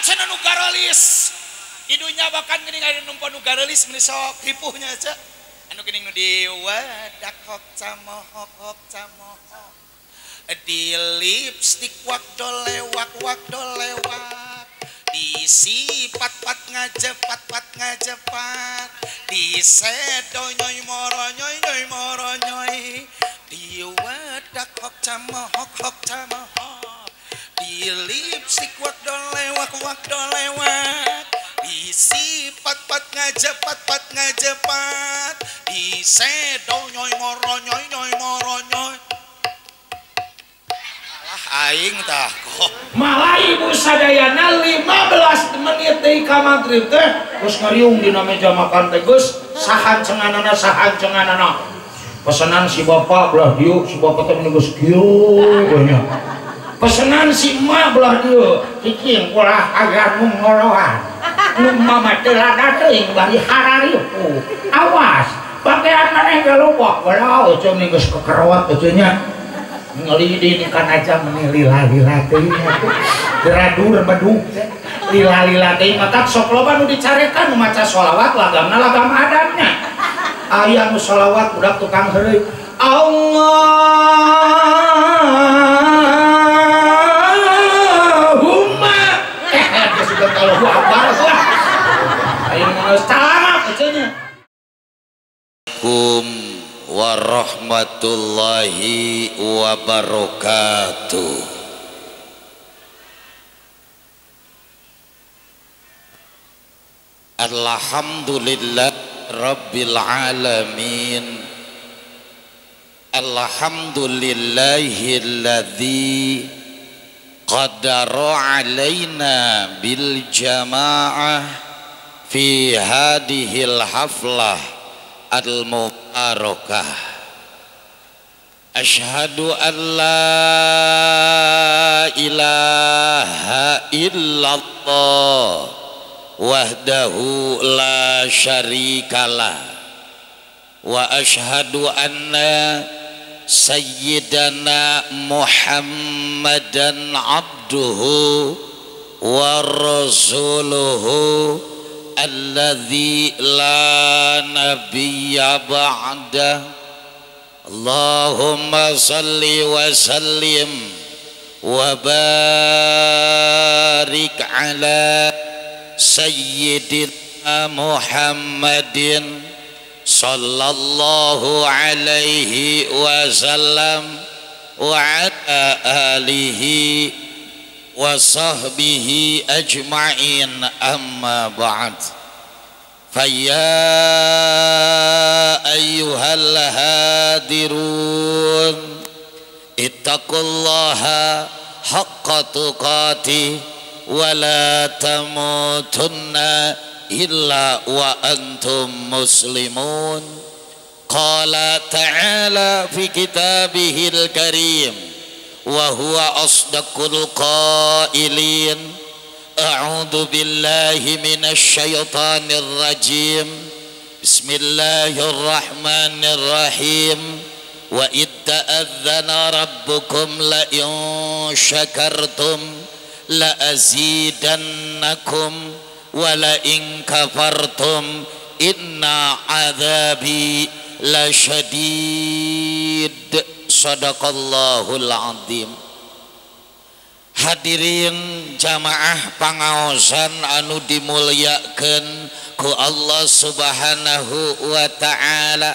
cenah nu garolis idunya bahkan geuning aya numpang nu garolis meni sok ripuhnya aja anu geuning nu diwadak hok camohok di lipstik wak dolewak di sipat-pat ngajepat di sedo nyoy moro nyoy di wadak hok camohok di lipstik wak dolewak di sipat-pat ngajepat di sedo nyoy moro nyoy aing tah kok malah ibu sadayana 15 menit deui ka magrib teh geus ngariung dina meja makan teh geus sahancenganana pesanan si bapak belah dieu si bapak teh geus kieu nya pesanan si emak belah dieu cicing ulah agar ngorohan nu mama teh rada teuing bari hararieuh awas pakaian maneh galobok belah cenah geus kekerot cenah ngelidin kan aja meni lila teuing geradur bedug lila teuing maka sok loba nu dicarekan nu maca sholawat lagamna lagam adatnya aya nu sholawat budak tukang heureui Allahumma geus sudah kalau akbar lah ayeuna geus salamat cenah warahmatullahi wabarakatuh. Alhamdulillah rabbil alamin. Alhamdulillahilladzi qadara alaina bil jamaah fi hadhil haflah al-mubarakah. Asyhadu an la ilaha illallah wahdahu la syarikalah wa asyhadu anna sayyidana Muhammadan abduhu wa rasuluhu alladzi la nabiyya ba'da. Allahumma salli wa sallim wa barik ala sayyidina Muhammadin sallallahu alaihi wasallam wa ala alihi wa sahbihi ajma'in amma ba'd. Faya ayyuhal hadirun ittaqullaha haqqa tuqatih wa la tamutunna illa wa antum muslimun. Qala ta'ala fi kitabihil karim wa huwa asdaqul qailin. A'udzu billahi minasy syaithanir rajim. Bismillahirrahmanirrahim. Wa itta'adzana rabbukum la in syakartum la azidannakum wa la in kafartum inna adzabi lasyadid. Shadaqallahul azim. Hadirin jamaah pangaosan anu dimulyakeun ku Allah Subhanahu wa ta'ala,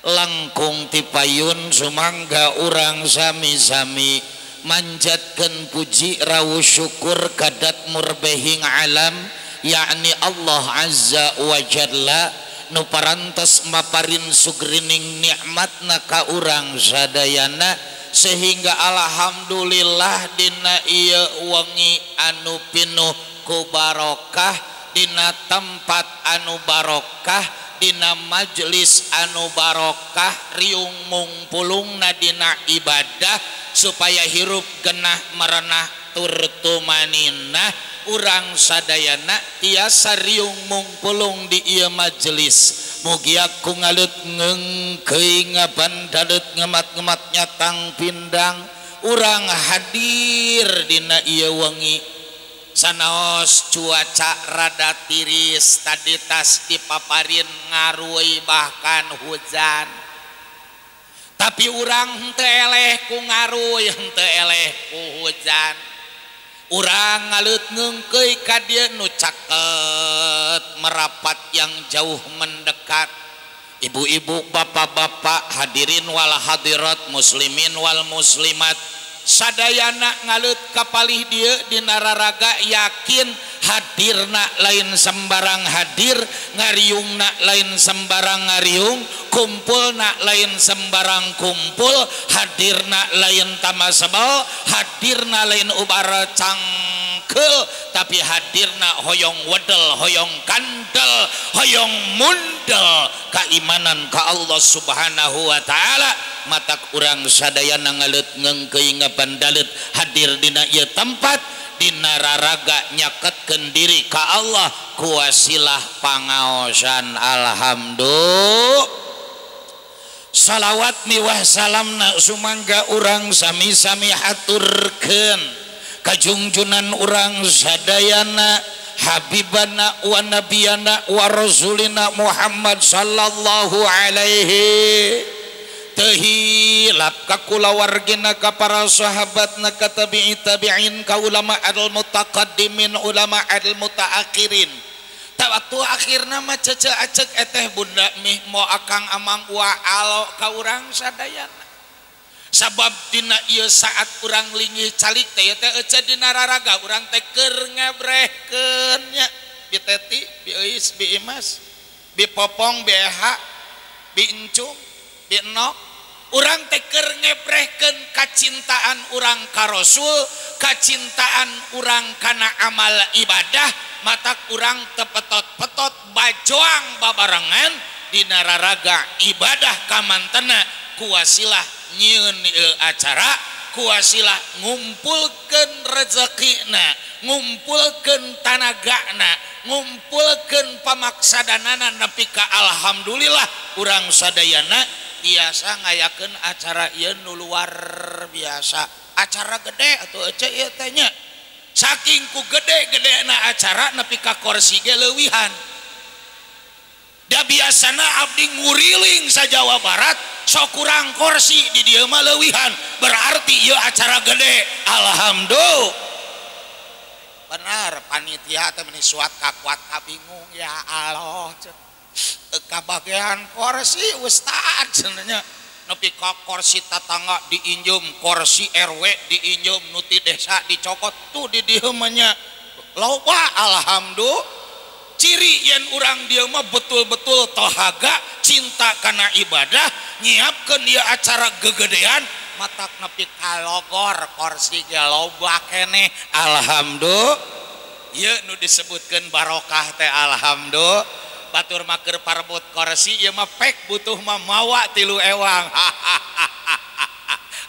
langkung tipayun sumangga urang sami-sami manjatkeun puji rawuh syukur kadat murbehing alam yakni Allah azza wa jalla nu parantos maparin sugrining nikmatna ka urang sadayana sehingga alhamdulillah dina ieu wengi anu pinuh ku barokah, dina tempat anu barokah, dina majelis anu barokah, riung mungpulungna dina ibadah supaya hirup genah merenah tur tumaninah urang sadayana tiasa riung mungpulung di ieu majelis. Mugi aku ngalut ngengkeuing ngabandadeut ngemat-ngemat nyatang pindang urang hadir dina ieu wengi sanaos cuaca rada tiris tadi tas dipaparin ngarui bahkan hujan tapi urang henteu eleh ku ngarui henteu eleh ku hujan urang ngaleut ngeungkeuy ka dieu nu caket merapat yang jauh mendekat ibu-ibu bapak-bapak hadirin wal hadirat muslimin wal muslimat sadayana ngalut kapalih dieu dina raraga yakin hadirna lain sembarang hadir ngariungna lain sembarang ngariung kumpulna lain sembarang kumpul hadirna lain tamasebel hadirna lain ubara cangkel tapi hadirna hoyong wedel hoyong kandel hoyong mundel keimanan ka Allah subhanahu wa ta'ala matak urang sadayana ngalut ngeungkeuy ngabandalet hadir dina ieu tempat dina raraga nyaketkeun diri ka Allah ku wasilah pangaosan alhamdulillah salawat miwah salamna sumangga urang sami-sami haturkeun ka junjunan urang sadayana habibana wa nabiyana wa rasulina Muhammad sallallahu alaihi tehilap ka kulawargina ka para sahabatna ka tabi'i tabi'in ka ulama al mutaqaddimin ulama al mutaakhirin ta waktu akhirna mah cece acek eteh bunda mih mo akang amang wa alo ka urang sadayana sabab dina ieu saat urang linggih calik teh teh ece dina raraga urang teh keur ngebrehkeun nya bi teti bi eus bi imas bi popong bi eha bi encung bi enok urang teh keur ngebrehkeun kacintaan urang ka Rasul kacintaan urang kana amal ibadah matak urang teu petot-petot bajoang babarengan dina raraga ibadah ka mantena ku wasilah nyieun ieu acara ku wasilah ngumpulkeun rezekina ngumpulkeun tanagana ngumpulkeun pamaksadanana nepi ka alhamdulillah urang sadayana biasa ngayakeun acara ieu nu luar biasa acara gede atuh ece ieu teh nya saking ku gede-gedena acara nepi ka kursi ge leuwihan da biasana abdi nguriling sa Jawa Barat sok kurang kursi di dieu mah leuwihan berarti ieu acara gede alhamdulillah benar panitia teh meni suat kakuat kabingung ya Allah kabagian kursi ustad sebenarnya nepi ka kursi tatangga diinjum kursi RW diinjum nuti desa dicokot tuh di dieu mah nya loba alhamdulillah ciri yen urang dieu mah betul-betul tohaga cinta kana ibadah nyiapkeun ieu acara gegedean matak nepi ka logor kursi ge loba keneh alhamdulillah ieu nu disebutkeun barokah teh alhamdulillah batur maker parbot kursi ieu mah pek butuh mah mawa 3 ewang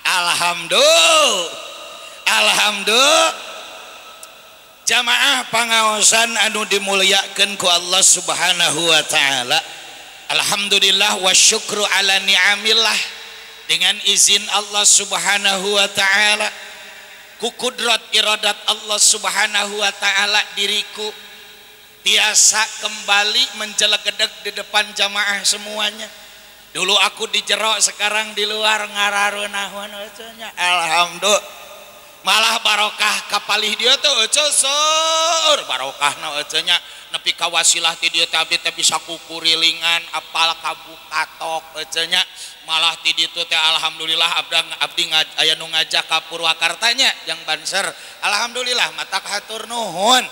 alhamdulillah alhamdulillah jamaah pangaosan anu dimuliakeun ku Allah subhanahu wa ta'ala alhamdulillah wa syukru ala ni'amillah dengan izin Allah subhanahu wa ta'ala ku kudrat iradat Allah subhanahu wa ta'ala diriku biasa kembali menjelegedeg di depan jamaah semuanya dulu aku di jero sekarang di luar ngarareunahun nya alhamdulillah malah barokah kapalih dia tuh cesor barokahna nya nepi ka wasilah ti dieu teh abdi teh bisa kukurilingan apal kabukatok nya malah ti ditu teh alhamdulillah abdi aya nu ngajak ka Purwakarta nya yang Banser alhamdulillah matak hatur nuhun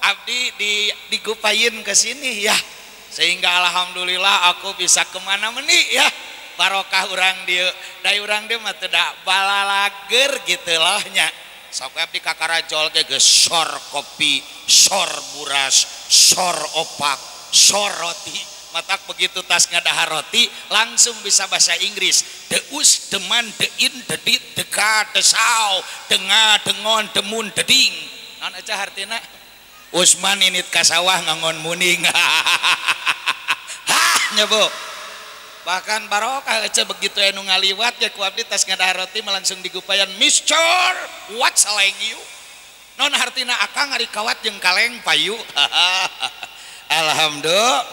abdi digupayin ke sini ya sehingga alhamdulillah aku bisa kemana meni ya barokah urang dieu da urang dieu mah teu da balalager gitu loh nya sok abdi ka Karajol ge geus sor kopi sor buras sor opak sor roti matak begitu tas ngadahar roti langsung bisa bahasa Inggris deus deman dein dedit deka desau denga dengon demun deding naon aja hartina Usman init ka sawah ngangon muning hah nya Bu bahkan barokah aja begitu anu ngaliwat ya ku abdi tas ngadahar roti langsung digupayan Mister what selling you non hartina akang ari kawat jeung kaleng payu. Alhamdulillah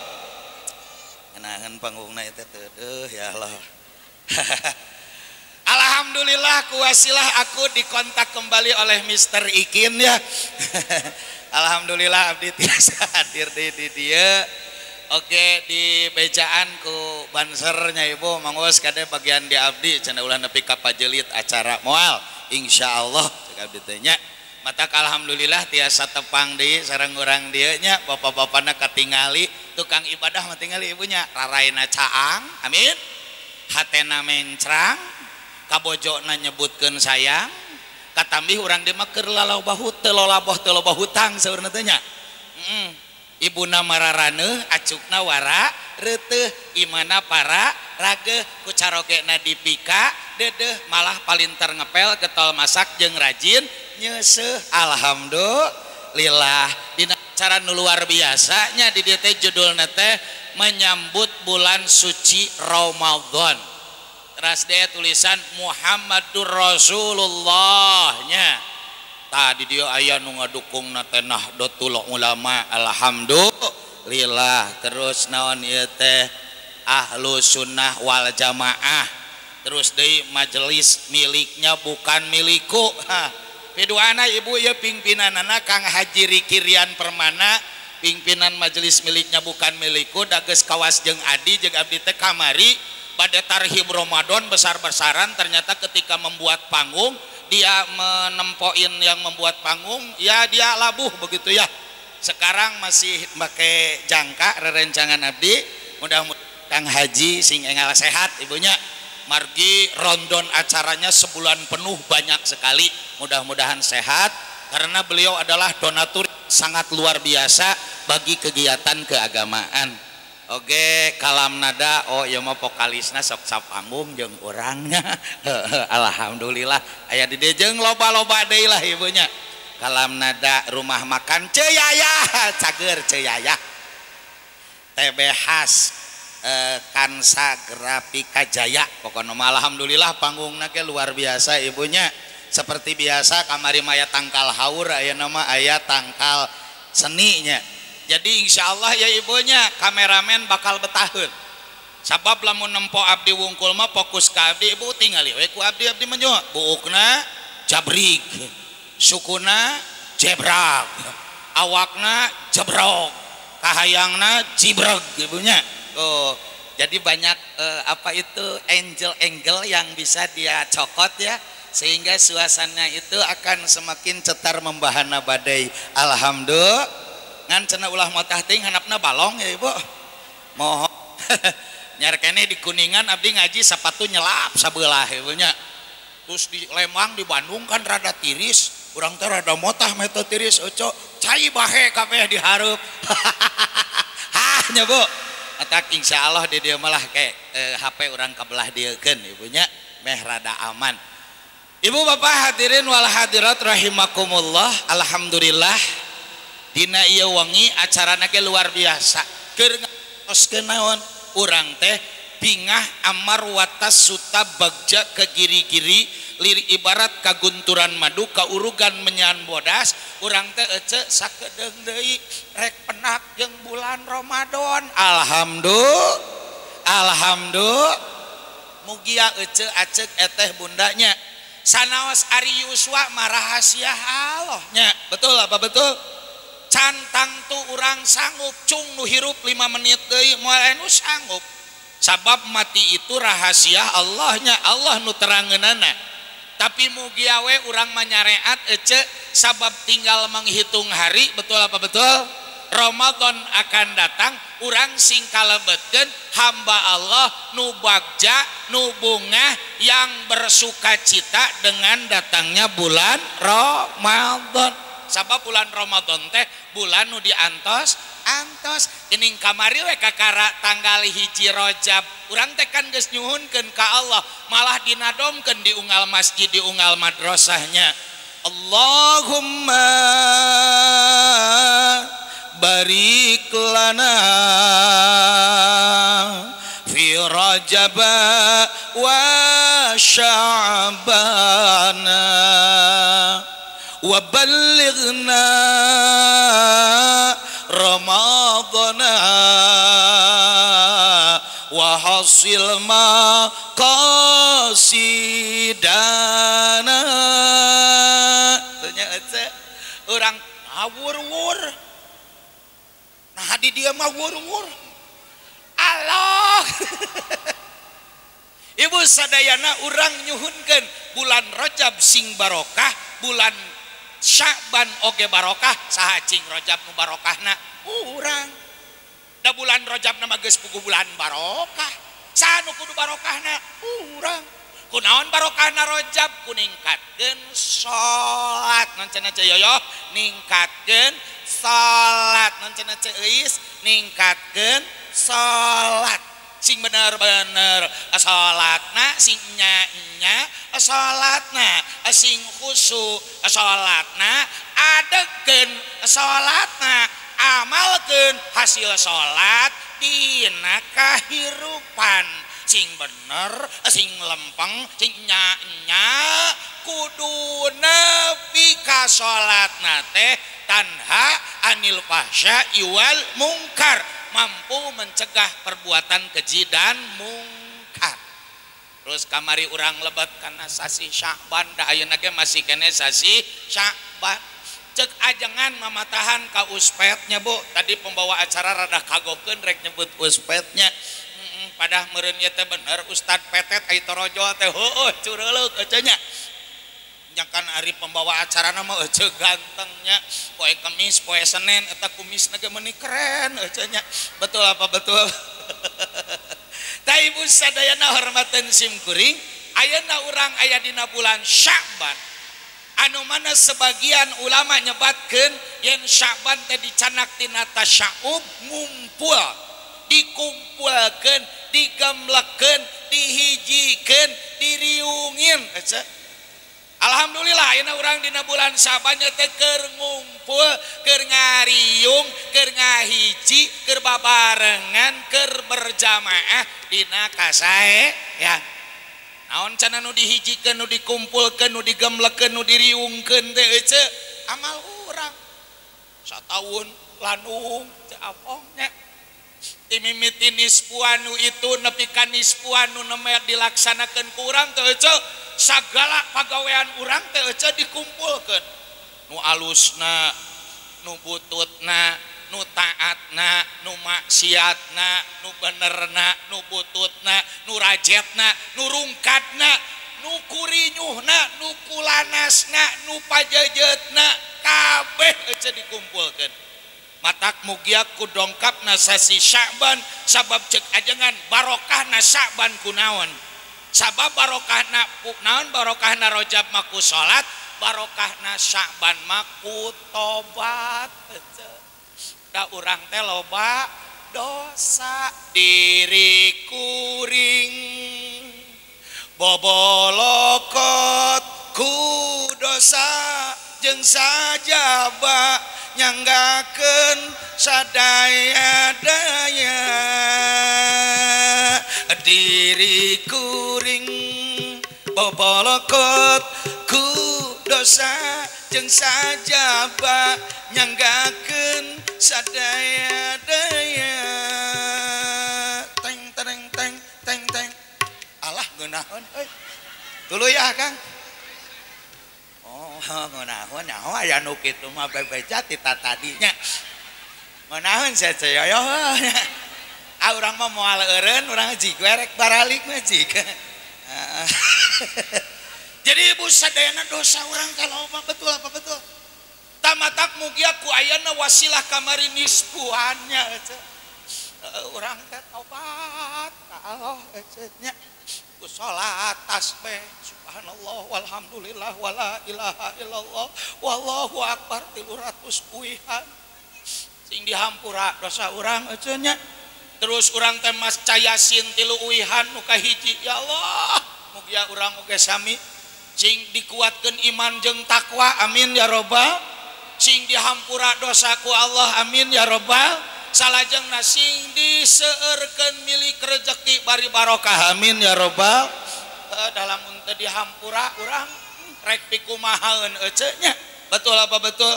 ngenahan panggungna eta teu ya Allah. Alhamdulillah kuasilah aku dikontak kembali oleh Mr. Ikin ya. Alhamdulillah abdi tiasa hadir di dia. Oke di bejaan ku bansernya ibu mangos kade bagian di abdi cenah ulah nepi ka pajelit acara moal insyaallah cek abdi teh nya. Matak alhamdulillah tiasa tepang deui sareng urang dieu nya bapak-bapana katingali tukang ibadah mah tingali ibunya raraina caang amin. Hatena mencrang kabojona nyebutkeun sayang katambih urang di mah keur lalabahu teu lalaboh hutang saurna teh nya. Ibuna mararaneeh acukna wara reuteuh imana para rageh ku carogena dipika dedeh malah palinter ngepel getol masak jeung rajin nyeuseuh. Alhamdulillah dina acara nu luar biasa nya di dieu teh judulna teh menyambut bulan suci Ramadan. Teras deh tulisan Muhammadur Rasulullah nya. Tadi dia aya nu ngadukung teh Nahdlatul Ulama. Alhamdulillah. Terus naon ieu teh Ahlus Sunnah wal Jamaah. Terus deui majelis miliknya bukan milikku. Piduana ibu ya pimpinanana Kang Haji Rikirian Permana, pimpinan majelis miliknya bukan milikku dageus kawas jeung Adi jeung abdi teh kamari pada tarhib Ramadan besar-besaran. Ternyata ketika membuat panggung dia menempoin yang membuat panggung ya dia labuh begitu ya. Sekarang masih pakai jangka rerencangan abdi. Mudah-mudahan Kang Haji sing enggal sehat ibunya. Margi rondon acaranya sebulan penuh banyak sekali. Mudah-mudahan sehat karena beliau adalah donatur sangat luar biasa bagi kegiatan keagamaan. Oke, kalam nada oh ya mah vokalisna sok sapanggung jeung urangnya. Alhamdulillah aya di dieu jeung loba-loba deui lah ibunya. Kalam nada rumah makan Ceyaya, cager Ceyaya. TB khas Kansa Grafika Jaya. Pokoknya alhamdulillah panggungna ke luar biasa ibunya. Seperti biasa kamari maya tangkal haur aya nama aya tangkal seninya. Jadi insya Allah ya ibunya kameramen bakal betaheun. Sabab lamun nempo abdi wungkul mah fokus ka abdi ibu tingali we ku abdi menyo. Buukna jabrig, sukuna jebrag, awakna jebrog, kahayangna jibreg ibunya. Oh, jadi banyak apa itu angel yang bisa dia cokot ya sehingga suasana itu akan semakin cetar membahana badai. Alhamdulillah. Ngan cenah ulah motah ting handapna balong ya ibu mohon nyar kene di Kuningan abdi ngaji sapatu nyelap sabelah ibunya. Terus di Lembang di Bandung kan rada tiris urang teh rada motah meto tiris oco cai bahe kabeh dihareup. Nya bu atak insyaallah di dieu malah kayak HP urang kabelah dieukeun ibunya meh rada aman. Ibu bapak hadirin wal hadirat rahimakumullah. Alhamdulillah dina ieu wengi acarana ge luar biasa. Keur ngoskeun naon urang teh bingah amar watas suta bagja ke giri-giri lir ibarat kagunturan madu kaurugan menyan bodas. Urang teh ece sakedeung deui rek penak jeung bulan Ramadan. Alhamdulillah mugia ece acek eteh bundanya sanaos ari yuswa mah rahasia Allah nya. Betul apa betul? Cantang tuh urang sanggup cung nu hirup 5 menit deui moal anu sanggup. Sabab mati itu rahasia Allahnya, Allah nu terangeunana. Tapi mugia we urang manyareat ece sabab tinggal menghitung hari. Betul apa betul? Ramadan akan datang urang sing kalebetkeun hamba Allah nu bagja nu bungah yang bersukacita dengan datangnya bulan Ramadan. Sabab bulan Ramadan teh bulan nu diantos geuning kamari we kakara tanggal 1 Rajab urang teh kan geus nyuhunkeun ka Allah malah dinadomkeun di unggal masjid di unggal madrasahnya. Allahumma barik lana fi Rajab wa Sya'ban wa ballighna ramadana wa hasil maqasidana. Ternyata orang ngawur-wur. Nah di dia mah wur-wur. Allah. Ibu sadayana urang nyuhunkeun bulan Rajab sing barokah, bulan Sya'ban oge barokah, saha cing Rajab nu barokahna urang. Da bulan Rajab nama geus puguh bulan barokah. Saha nu kudu barokahna urang. Kunaon barokahna Rajab? Kuningkatkeun salat. Naon cenah Ceu Yoyo? Ningkatkeun salat. Naon cenah Ceu Eis? Ningkatkeun salat. Sing bener-bener salatna, sing nya-nya salatna, sing khusyuk salatna, adegeun salatna, amalkeun hasil salat dina kahirupan. Sing bener, sing lempeng, sing nya-nya kudu nepi ka salatna teh tanha anil fahsya'i wal munkar, mampu mencegah perbuatan keji dan mungkar. Terus kamari urang lebet karena sasi Sya'ban, da ayeuna ge masih kene sasi Sya'ban. Cek ajengan mamatahan ka uspetnya Bu. Tadi pembawa acara rada kagokeun rek nyebut uspetnya. Padah meureun ieu teh bener Ustad Petet ai torojo teh heueuh cureuleuk ecenya. Nyakan ari pembawa acara nama ece gantengnya, poe Kamis poe Senin eta kumis ge meuni keren ecenya. Betul apa betul? Ta ibu sadayana hormateun simkuring, ayeuna urang aya dina bulan Sya'ban anu mana sebagian ulama nyebatkeun yen Sya'ban teh dicanak tina tasya'ub, ngumpul, dikumpulkeun, digamlekeun, dihijikeun, diriungin ece. Alhamdulillah ayeuna urang dina bulan Sya'ban teh keur ngumpul, keur ngariung, keur ngahiji, keur babarengan, keur berjamaah dina kasae ya. Naon cenah nu dihijikeun, nu dikumpulkeun, nu digemlekeun, nu diriungkeun teh ece amal urang. Sataun lanung teh apongnya. Timimiti nispuanu itu nepi ka nispuanu nemel dilaksanakeun ku urang teh ece sagala pagawean urang teh ece dikumpulkeun. Nu alusna, nu bututna, nu taatna, nu maksiatna, nu benerna, nu bututna, nu rajetna, nu rungkatna, nu kurinyuhna, nu kulanasna, nu pajejetna, kabeh ece dikumpulkeun. Matak mugia ku dongkapna sasi Sya'ban sabab cek ajengan barokahna Sya'ban kunaon. Sabab barokahna naon barokahna Rajab maku salat, barokahna Sya'ban maku tobat. Da urang teh loba dosa diri kuring bobolokot ku dosa jeung sajaba nyanggakeun sadaya-daya diri kuring bobolokot ku dosa jeung sajaba nyanggakeun sadaya-daya. Teng teng teng teng teng. Alah ngeunaheun euy. Tuluy ya Kang. Oh, ngeunaheun nyaho aya nu kitu mah bebeja ti tadinya. Ngeunaheun saya Yoyo. Ah urang mah moal eureun, urang jig werek baralik mah jig. Jadi ibu sadayana dosa urang kaloba betul apa betul? Tamatak mugia ku ayana wasilah kamari nispuannya urang teh tobat ka Allah nya ku salat tasbih subhanallah walhamdulillah wala ilaha illallah wallahu akbar 300 kuihan sing dihampura dosa urang nya. Terus urang teh maca Yasin 3 uihan nu kahiji ya Allah mugia urang oge sami sing dikuatkeun iman jeung takwa amin ya robbal. Sing dihampura dosaku Allah amin ya robbal. Salajengna sing diseueurkeun milik rezeki bari barokah amin ya robbal. Dalam teu dihampura urang rek pikumahaeun ece nya Betul apa betul?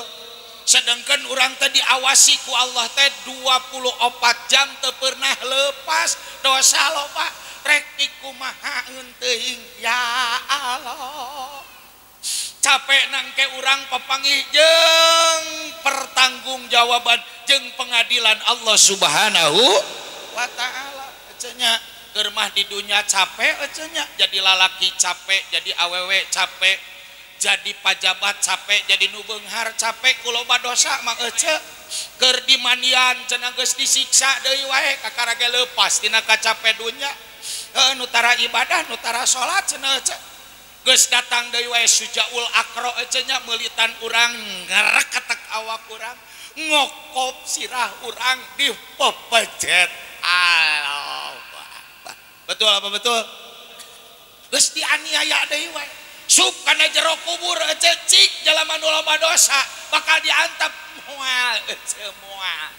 Sedangkan orang tadi awasi ku Allah teh 24 jam teu pernah lepas dosa loba rek dikumaha teuing ya Allah. Capek nangke urang papanggih jeung pertanggungjawaban jeung pengadilan Allah Subhanahu wa taala. Ecenya keur mah di dunia capek ecenya, jadi lalaki capek, jadi awewe capek, jadi pajabat capek, jadi nu beunghar capek, kuloba dosa mah ece keur di mandian cenah geus disiksa deui wae kakara ge leupas tina kacape dunya. Nu tara ibadah, nu tara salat cenah ece geus datang deui wae sujaul akro ecenya meulitan urang ngareketek awak urang, ngokop sirah urang dipepejet. Allah. Betul apa betul? Geus dianiaya deui wae. Sup kana jero kubur ece cik jalama nu loba dosa bakal diantap moal ece moal.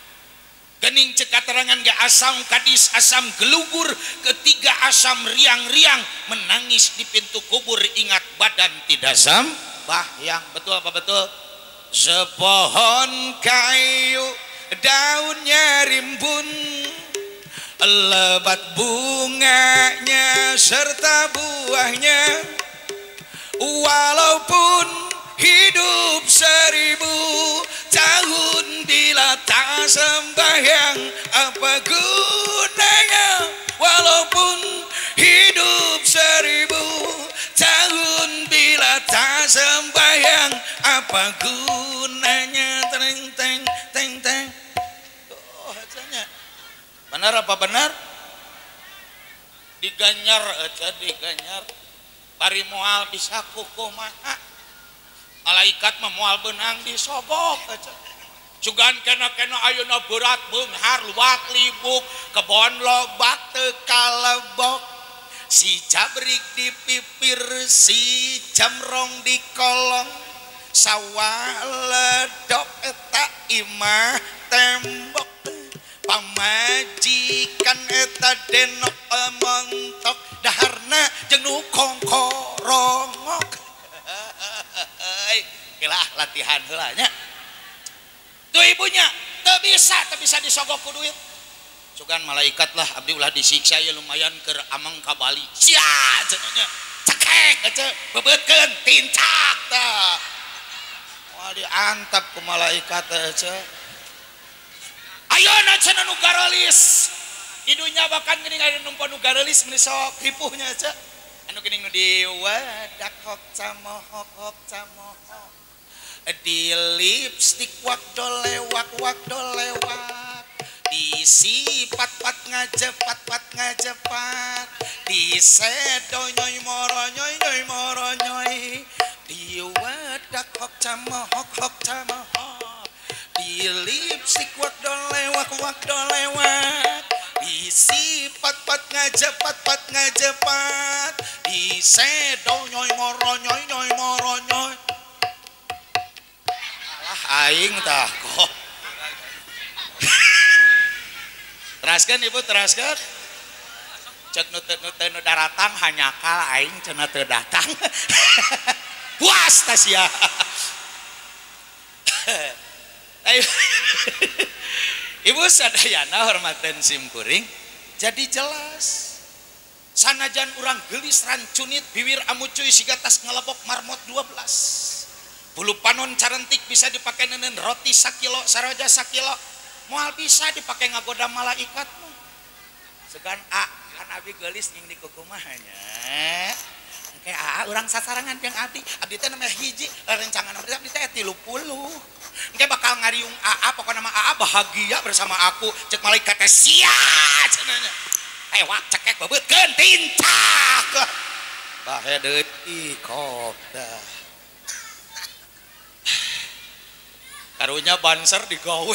Gening cek katerangan ge asam kadis asam gelugur, ketiga asam riang-riang, menangis di pintu kubur ingat badan tidak sembahyang. Betul apa betul? Sepohon kayu daunnya rimbun, lebat bunganya serta buahnya, walaupun hidup 1000 tahun bila tak sembahyang apa gunanya, walaupun hidup 1000 tahun bila tak sembahyang apa gunanya. Teng teng teng teng. Oh, acanya benar apa benar? Diganyar aja diganyar. Bari moal bisa kukumaha, malaikat mah moal benang disobok aja. Cugan kena-kena ayeuna berat beunghar luak libuk kebon lobak teu kalebok, si cabrik di pipir si camrong di kolong, sawah ledok eta imah tembok, pamajikan eta denok montok daharna jeung nu kongkorongok. Kilah latihan heula nya. Tuh ibunya teu bisa disogok ku duit. Sugan malaikat lah abdi ulah disiksa ya lumayan keur amang ka Bali. Sia cenanya. Cekek ece beubeutkeun tincak tah. Wah diantap ku malaikat ece. Ayeuna cenah nu garelis. Di dunya bahkan geuning aya nu nu garelis meni sok ripuhnya ece. Anu geuning nu diwedak hok camohok di lipstik wak dolewak di sipat-pat ngajepat di sedo nyoy moronyoy di wedak hok camohok di lipstik wak dolewak di sipat-pat ngajepat di sedo nyoy moronyoy aing tah kok. Teraskeun ibu teraskeun. Cek nu teu daratang hanyakal aing cenah teu datang. Puas tah sia. Ibu sadayana hormaten simkuring jadi jelas. Sanajan urang geulis rancunit bibir amucuy siga tas ngelebok marmot 12. Bulu panon carentik bisa dipakai nenen roti sakilo saraja sakilo, moal bisa dipakai ngagoda malaikat. Segan kan abi geulis ning di kukumahnya. Engke urang sasarangan jeung abdi teh namanya hiji, rencangan abdi teh 30. Engke bakal ngariung pokona mah bahagia bersama aku, cek malaikat teh sia cenanya. Wak cekek bebeutkeun tincak. Bahe deui kopda. Karunya banser digawe.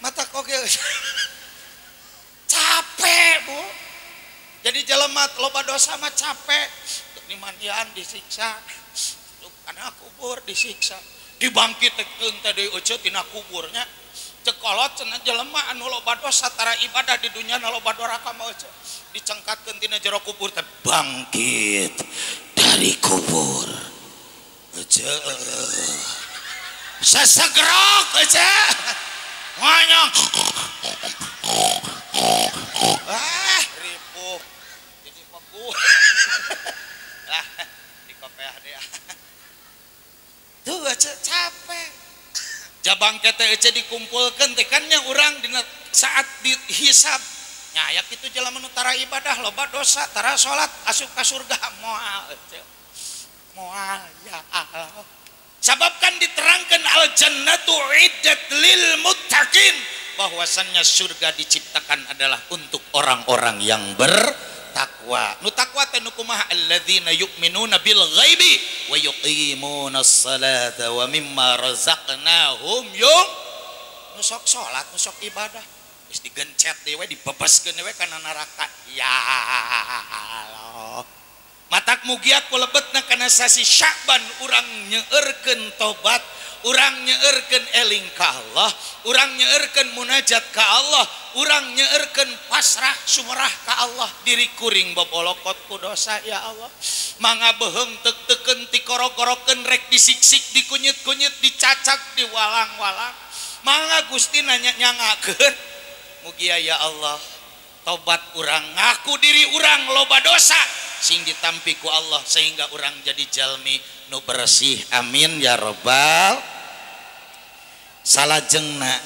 Mata koge capek bu. Jadi jelema loba dosa mah capek. Di mandian disiksa, kana kubur disiksa, dibangkitkeun teh deui euceut tina kuburnya. Cekolot cenah jelema anu loba dosa tara ibadah di dunya na loba doraka mah euceut. Dicengkatkeun tina jero kubur teh bangkit dari kubur. aja sesegrok aja banyak ripuh jadi beku lah di kopiah dia tuh aja capek jabang kete aja dikumpulkan tekannya orang di saat dihisab nyayak itu jalan menutara ibadah loba dosa tara sholat asup ka surga moal ya Allah sababkan diterangkan al jannatu iddat lil muttaqin bahwasannya surga diciptakan adalah untuk orang-orang yang bertakwa nu takwa teh nu kumaha alladzina yu'minuna bil ghaibi wa yuqimunas salata wa mimma razaqnahum nu sok salat nu sok ibadah geus digencet dewe dibebaskeun dewe kana neraka ya Allah matak mugiat kulebetna kana sasi Sya'ban urang nyeureurkeun tobat urang nyeureurkeun eling ka Allah urang nyeureurkeun munajat ka Allah urang nyeureurkeun pasrah sumrah ka Allah diri kuring bobolokot ku dosa ya Allah mangga beheung teuk-teukeun tikorok-korokeun rek disiksik dikunyit-kunyit dicacak diwalang-walang mangga Gusti nanya nyangakeun mugia ya Allah tobat urang ngaku diri urang loba dosa sing ditampi ku Allah sehingga orang jadi jalmi nu bersih amin ya robbal salajengna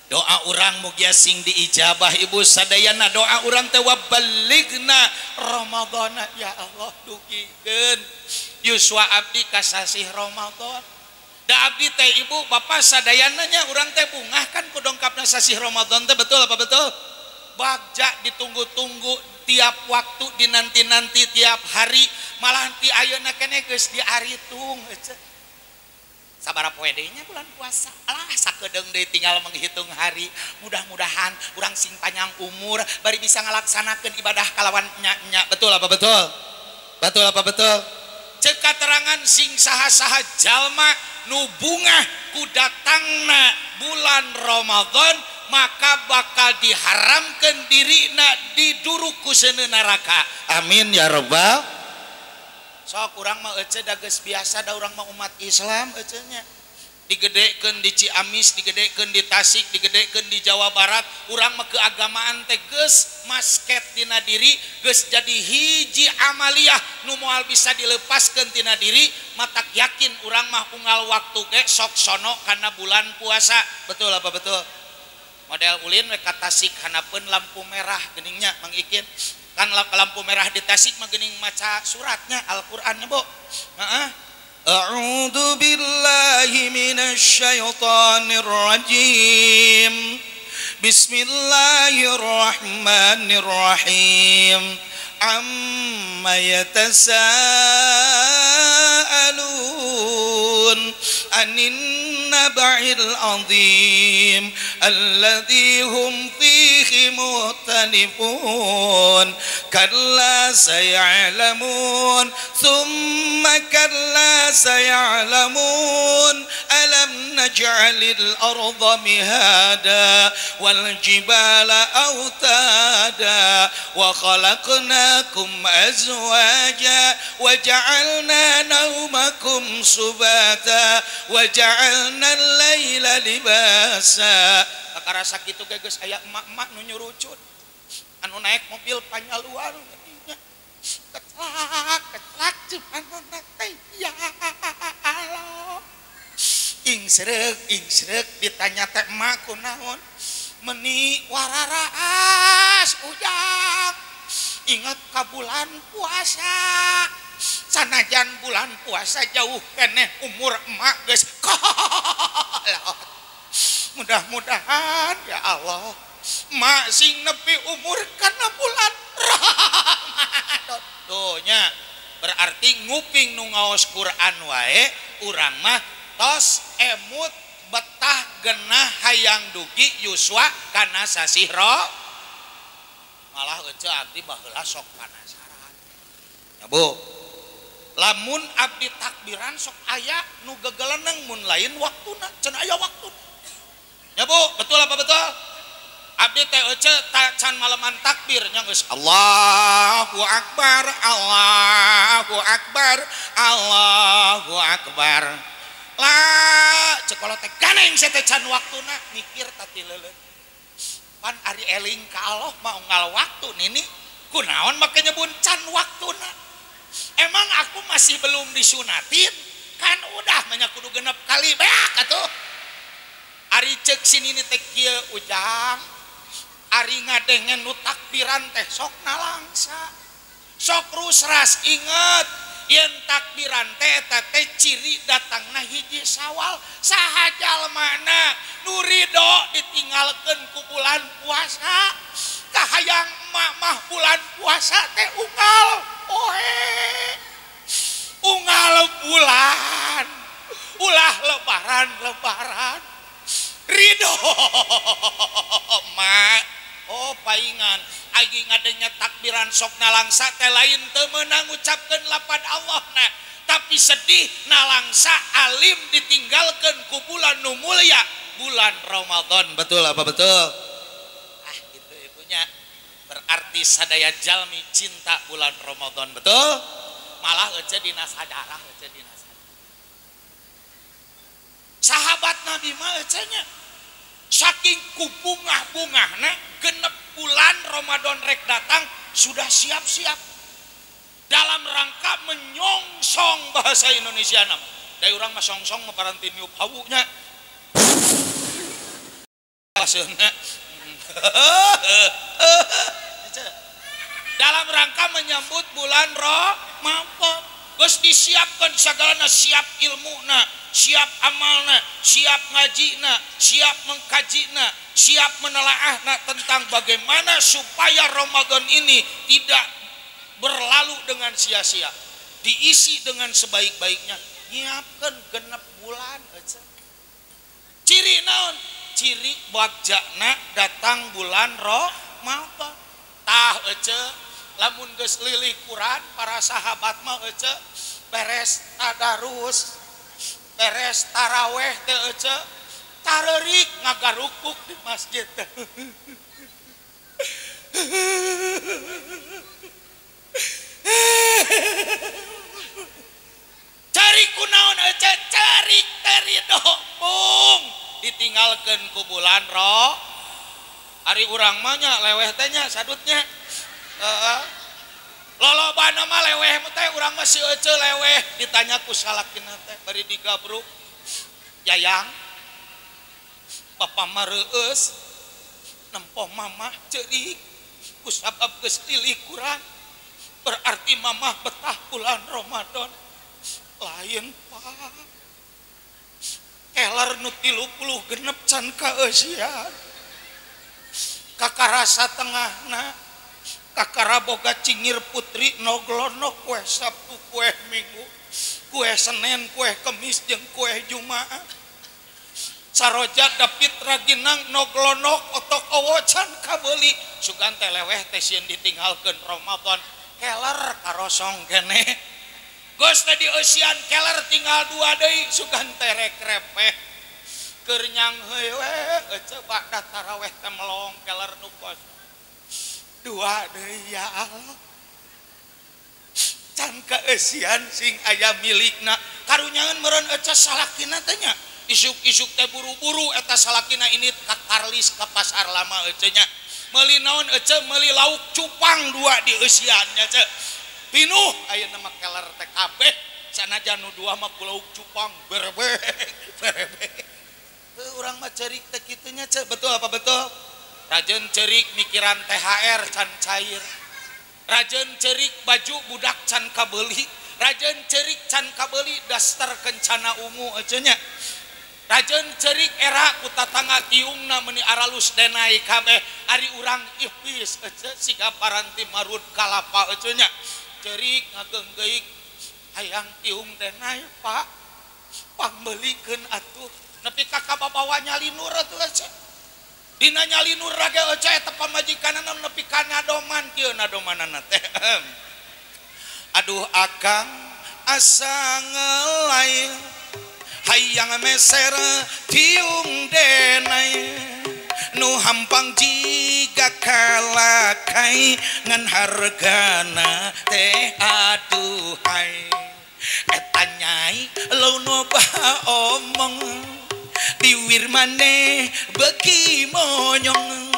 doa orang mugia sing diijabah ibu sadayana doa orang teh wabaligna ramadhana ya Allah dugikeun yuswa abdi kasasih Ramadan da abdi teh ibu bapak sadayananya orang teh bungah kan ku dongkapna sasih Ramadan teh betul apa betul bagja ditunggu-tunggu tiap waktu dinanti-nanti tiap hari malah ti ayeuna keneh geus diaritung sabaraha poe deui nya bulan puasa alah sakedeung deui tinggal menghitung hari mudah-mudahan urang sing panjang umur bari bisa ngalaksanakeun ibadah kalawan nya betul apa betul betul apa betul ceuk katerangan sing saha-saha jalma nu bungah ku datangna bulan Ramadan maka bakal diharamkan dirina diduruk ku seuneu neraka amin ya rabbal sok urang mah ece da geus biasa da urang mah umat Islam ece nya digedekeun di Ciamis digedekeun di Tasik digedekeun di Jawa Barat urang mah keagamaan teh geus masket dina diri geus jadi hiji amaliyah nu moal bisa dilepaskeun tina diri matak yakin urang mah unggal waktu ge sok sono kana bulan puasa betul apa betul model ulin we ka Tasik hanapeun lampu merah geningnya Mang Ikin kan lampu merah di Tasik mah geuning maca suratnya Al-Qur'annya Bu heeh a'udzu billahi minasy syaithanir rajim bismillahirrahmanirrahim amma yatasaalun anin naba'il azim alladhi hum fihi mukhtalifun kalla sayalamun thumma kalla sayalamun alam naj'alil arda mihada wal jibala autada wa khalaqnakum azwaja wa ja'alna naumakum subata wa ja'alna al-laila libasa kakara sakitu ge geus aya emak-emak nu nyurucut anu naik mobil panyaluan geunya ketlak cuman teh ya Allah ing sreuk ditanya teh emak kunaon meni wararaas ujang ingat ka bulan puasa sanajan bulan puasa jauh keneh umur emak geus kolot mudah-mudahan ya Allah emak sing nepi umur kana bulan Ramadan tuh nya berarti nguping nu ngaos Quran wae urang mah tos emut betah genah hayang dugi yuswa kana sasih malah ece abdi baheula sok panasaran ya Bu lamun abdi takbiran sok aya nu gegeleneng mun lain waktuna cenah aya waktuna ya Bu betul apa betul abdi teh can malaman takbir nya geus Allahu Akbar Allahu Akbar Allahu Akbar lah cekola teh ganeng saya teh can waktuna mikir tati leuleun pan ari eling ka Allah mau ngal waktu nini kunaon make nyebut can waktuna emang aku masih belum disunatin kan udah banyak kudu genep kali beak atuh ari ceuk sini teh kieu ujang ari ngadengen nu takbiran teh sok nalangsa sok rusras inget yen takbiran teh eta teh ciri datangna hiji Syawal saha jalmana nu ridho ditinggalkeun ku bulan puasa kahayang mah bulan puasa teh unggal unggal bulan ulah lebaran ridho mak oh paingan agi ngadenya takbiran sok nalangsa teh lain teu meunang ngucapkeun lapad Allah nah tapi sedih nalangsa alim ditinggalkeun ku bulan nu mulia bulan Ramadan betul apa betul gitu ibunya berarti sadaya jalmi cinta bulan Ramadan betul malah euceun dina sadarah euceun dina sahabat Nabi mah cenah saking kubungah-bungahna genep bulan Ramadan rek datang sudah siap-siap dalam rangka menyongsong bahasa Indonesia nama dari orang mah songsong mah paranti niup hawunya dalam rangka menyambut bulan Ramadan geus disiapkan sagalana siap ilmuna siap amalna siap ngajina siap mengkajina siap menelaahna tentang bagaimana supaya Ramadan ini tidak berlalu dengan sia-sia diisi dengan sebaik-baiknya nyiapkan genep bulan ciri naon ciri wagjana datang bulan Ramadan tah lamun geus lilih Quran para sahabat mah beres tadarus beres taraweh teh tareurik ngagarukuk di masjid cari kunaon cari terido pung ditinggalkeun ku bulan ari urang mah nya leweh teh nya sadutnya lolobana mah leweh teh urang mah si ece leweh ditanya ku salakina teh bari digabruk yayang papa mah reueus nempoh mamah ceurik ku sabab geus lilih Quran berarti mamah betah bulan Ramadan lain pak kelar nu 30 genep can kaeusian kakarasa tengahna kakara boga cingir putri noglono kue Sabtu kue Minggu kue Senin kue Kemis jeung kue Jumaah saroja dapit raginang noglonok otok owocan kabeuli sugan teh leweh teh sieun ditinggalkeun Ramadan keler karosong kene geus teh di eusian keler tinggal 2 deui sugan teh rek repeh keur nyang heueuh coba da taraweh teh melong keler nu poso 2 deui ya Allah can kaeusian sing aya milikna karunyangan meureun ece salakina teh nya isuk-isuk teh buru-buru eta salakina ini ka Karlis ka pasar lama ece nya meuli naon ece meuli lauk cupang 2 di eusian nya ce pinuh ayeuna mah keler teh kabeh sanajan nu 2 mah ku lauk cupang berebek urang mah cerik teh kitu nya ce betul apa betul rajen cerik mikiran THR can cair rajen cerik baju budak can kabeuli rajen cerik can kabeuli daster kencana ungu ecenya rajen cerik era ku tatangga tiungna meuni aralus denai kabeh ari urang ihpis ece siga paranti marud kalapa ecenya cerik ngageunggeik hayang tiung denai pak pambelikeun atuh nepi ka kababawa nyalinur atuh ece dina nyalinur rage ece eta pamajikanana nepi ka ngadoman kieu nadomanana teh aduh akang asa ngelai hayang meser tiung denai nu hampang jiga kalakai ngan hargana teh aduhai eta nyai lo noba omong diwir maneh beki monyong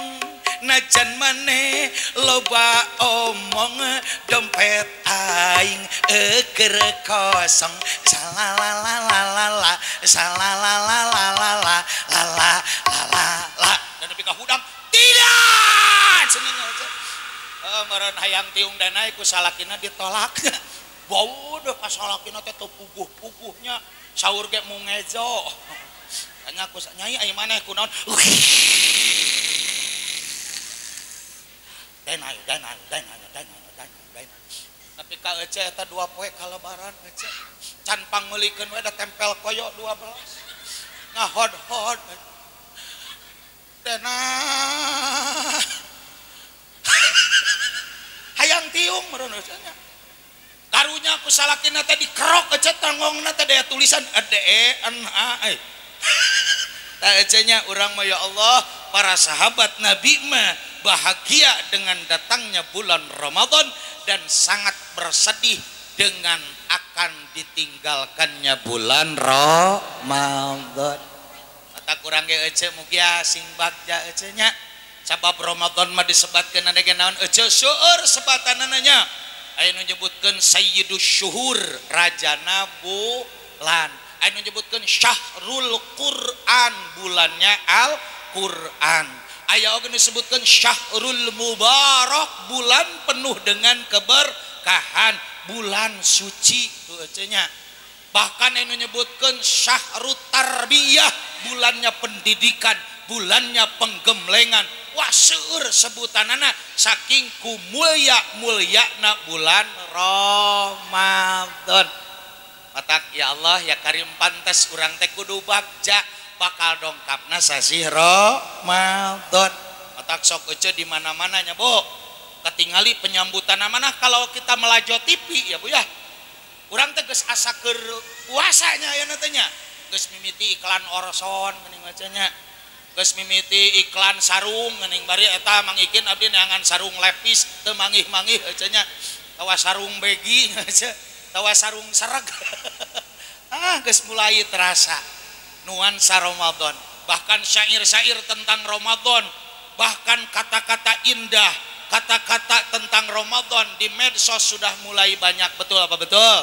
najan maneh loba omong dompet aing eger kosong salalalalala salalalalala lala lala dan nepi ka hudang tidak cenah aja meureun hayang tiung danai ku salakina ditolak bau deh pas salakina teh teu puguh-puguhnya saur ge mungejo tanya ku nyai aya maneh kunaon danai tapi ka ece eta 2 poe kalebaran ece can pangeulikeun we da tempel koyo 12 ngahod-hod dana hayang tiung meureun nya karunya ku salakina teh dikerok ece tangongna teh daya tulisan DENA tah ece nya urang mah ya Allah para sahabat Nabi mah bahagia dengan datangnya bulan Ramadan dan sangat bersedih dengan akan ditinggalkannya bulan Ramadan. Mata kurang ge ece mugia sing bagja ece nya sabab Ramadan mah disebatkeun ada ge naon ece seueur sebatanana nya aya nu nyebutkeun sayyidus syuhur rajana bulan aya nu nyebutkeun syahrul Quran bulannya Al-Quran aya oge disebutkan syahrul mubarak bulan penuh dengan keberkahan bulan suci tuh nya bahkan anu nyebutkan syahrut tarbiyah bulannya pendidikan bulannya penggemlengan wah seueur sebutanana saking kumulya-mulyana bulan Ramadan matak ya Allah ya Karim pantes urang teh kudu bagja bakal dongkapna sasi Ramadan matak sok ece di mana-mana nya Bu ketingali penyambutan mana kalau kita melajo TV ya Bu ya urang teh geus asa keur puasanya ya teh geus mimiti iklan Orson geuning macanya geus mimiti iklan sarung geuning bari eta mangikeun abdi neangan sarung lepis teu mangih-mangih ece nya tawa sarung begi tawa sarung sereg geus mulai terasa nuansa Ramadan bahkan syair-syair tentang Ramadan bahkan kata-kata indah kata-kata tentang Ramadan di medsos sudah mulai banyak betul apa betul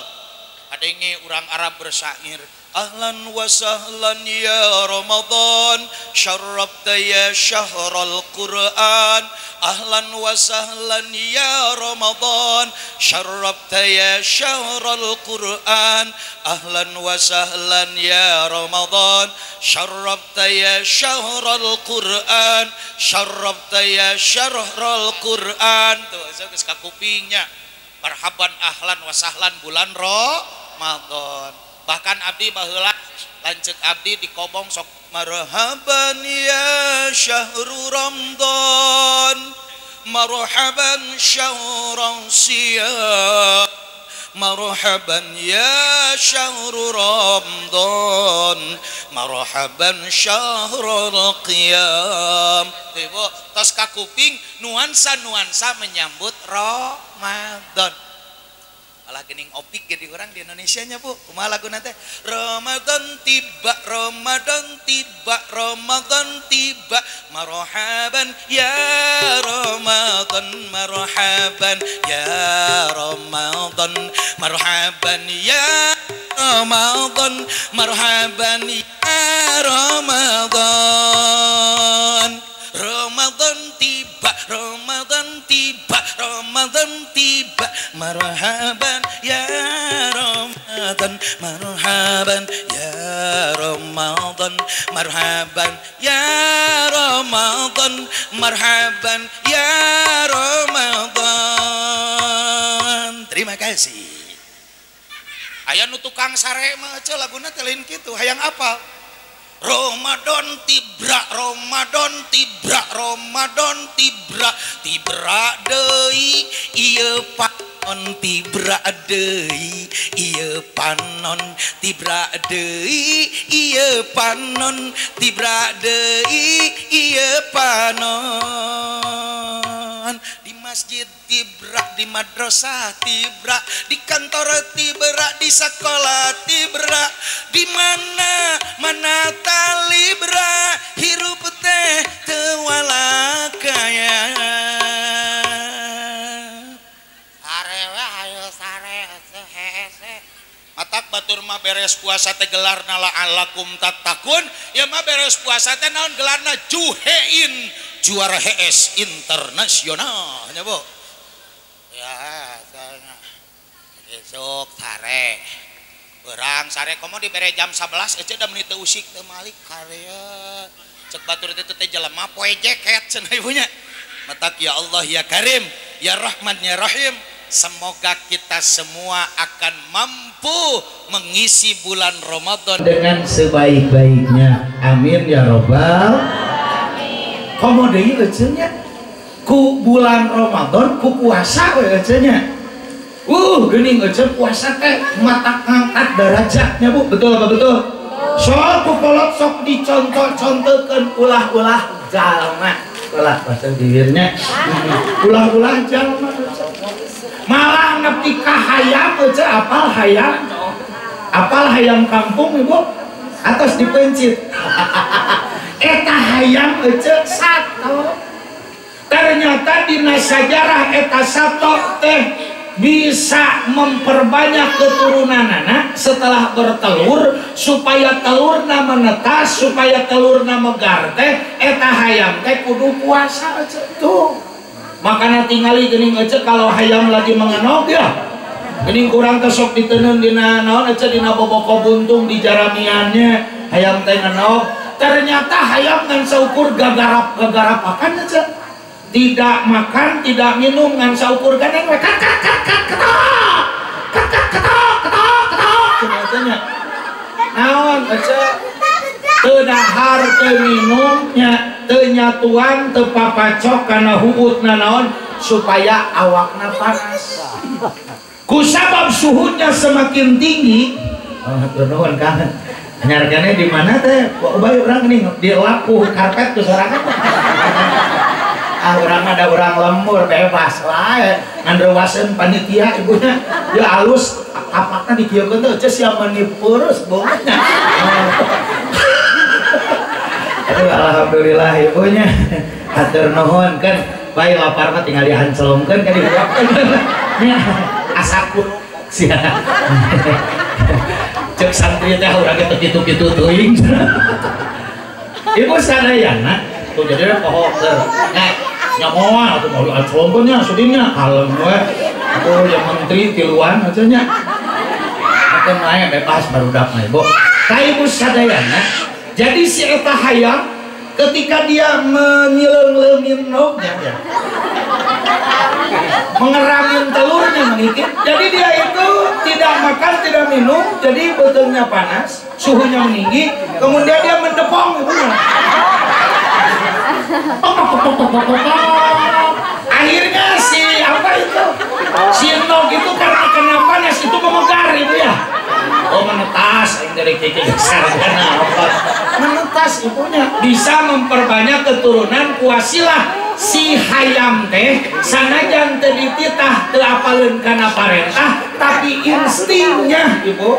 ada ini orang Arab bersyair ahlan wa sahlan ya Ramadan syarrabta ya syahrul Quran ahlan wa sahlan ya Ramadan syarrabta ya syahrul Quran ahlan wa sahlan ya Ramadan syarrabta ya syahrul Quran syarrabta ya syahrul Quran tuh geus ka kupingnya marhaban ahlan wa sahlan bulan Ramadan bahkan abdi baheula lanceuk abdi di kobong sok marhaban ya syahrul Ramadan marhaban syahrul siyam marhaban ya syahrul Ramadan marhaban syahrul qiyam ibu tos ka kuping nuansa-nuansa menyambut Ramadan malah gening opik jadi orang di Indonesia nya Bu kumaha laguna teh Ramadan tiba Ramadan tiba Ramadan tiba marhaban ya Ramadan marhaban ya Ramadan marhaban ya Ramadan marhaban ya Ramadan Ramadan tiba Ramadan tiba Ramadan tiba marhaban ya Ramadan marhaban ya Ramadan marhaban ya Ramadan marhaban ya Ramadan terima kasih aya nu tukang sare mah ce laguna teh lain kitu hayang apal Ramadan tibra Ramadan tibra Ramadan tibra tibra deui ieu panon tibra deui ieu panon tibra deui ieu ieu panon tibra deui ieu panon di masjid tibra di madrasah tibra di kantor tibra di sekolah tibra di mana talibra hirup teh teu walakaya matak batur mah beres puasa teh gelarna la'allakum tattaqun ya mah beres puasa teh naon gelarna juhein juara HS internasional nya Bu ya besok sare urang sare komo dibere jam 11 ece da menit teu usik teu malik karya cek batur itu teh jelema poe jeket cenah ibunya matak ya Allah ya Karim ya Rahman ya Rahim semoga kita semua akan mampu mengisi bulan Ramadan dengan sebaik-baiknya. Amin ya robbal alamin. Komo deui eceunnya ku bulan Ramadan ku puasa we eceunnya. Geuning eceun puasa teh mata ngangkat derajatnya Bu. Betul apa betul? Sok ku kolot sok dicontoh-contohkeun ulah-ulah jalma. Ulah bahasa bibirnya. Ulah-ulah jalma. Malah nepi ka hayam aja apal hayam kampung Ibu atas dipencit eta hayam aja sato ternyata dina sajarah eta sato teh bisa memperbanyak keturunanana setelah bertelur supaya telurna menetas supaya telurna megar teh eta hayam teh kudu puasa aja tuh makanya tingali geuning aja kalau hayam lagi mengenok ya geuning kurang kesok diteneun dina naon aja dina boboko buntung di jaramiannya hayam teh ngenok ternyata hayam ngan saukur gagarap akan aja tidak makan tidak minum ngan saukur ganeng ketok cenah naon aja teu dahar teu minumnya teu nyatuan teu papacok kana huutna naon supaya awakna panas kusabab suhunya semakin tinggi hatur nuhun Kang nyargana di mana teh bae urang nih di lapuh karpet tuh sorangan urang ada urang lembur bebas wae ngandrewaseun panitia ibunya ya alus kapakna dikieukeun teh ceus sia manipurus bongnya alhamdulillah ibunya hatur nuhun kan bae lapar mah tinggal dihancelongkeun kan diuapkeun asa kurung sia cek santri teh urang teh kitu-kitu teuing ibu sadayana tuh jadi poho keur nyamoal atuh mau dihancelongkeun nya sudingnya kalem we atuh yang menteri tiluan aja nya akan main bebas barudak mah ibu ka ibu sadayana. Jadi si eta hayam ketika dia menyeleng-lengin nognya ya, mengeramin telurnya meningkat, jadi dia itu tidak makan tidak minum, jadi betulnya panas, suhunya meninggi, kemudian dia mendepong ibunya. Akhirnya si apa itu si nog itu karena kena panas itu memegar ibu ya. Oh menetas dari kiki besar karena apa menetas ibunya bisa memperbanyak keturunan kuasilah si hayam teh sanajan teu dititah teu apaleun kana parentah tapi instingnya ibu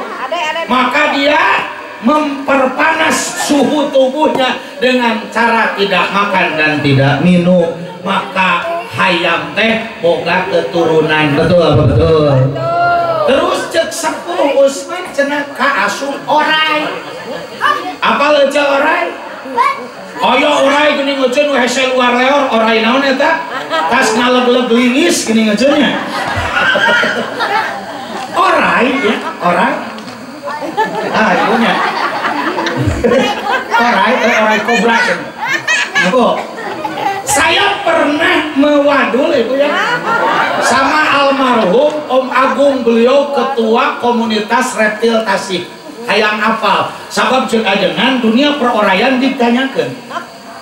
maka dia memperpanas suhu tubuhnya dengan cara tidak makan dan tidak minum maka hayam teh boga keturunan betul apa betul terus cek sepuh Usman cenah ka asup orai apa leuca orai oyo orai geuning ngeuceun we hese luar leor orai naon eta tas ngaleg-leg lingis geuning ngeuceunnya orai ya orai ibunya orai kobra ibu saya pernah mewadul ibu ya sama almarhum Om Agung beliau ketua komunitas reptil Tasik hayang apal sabab jeung ajengan dunia peroraian ditanyakeun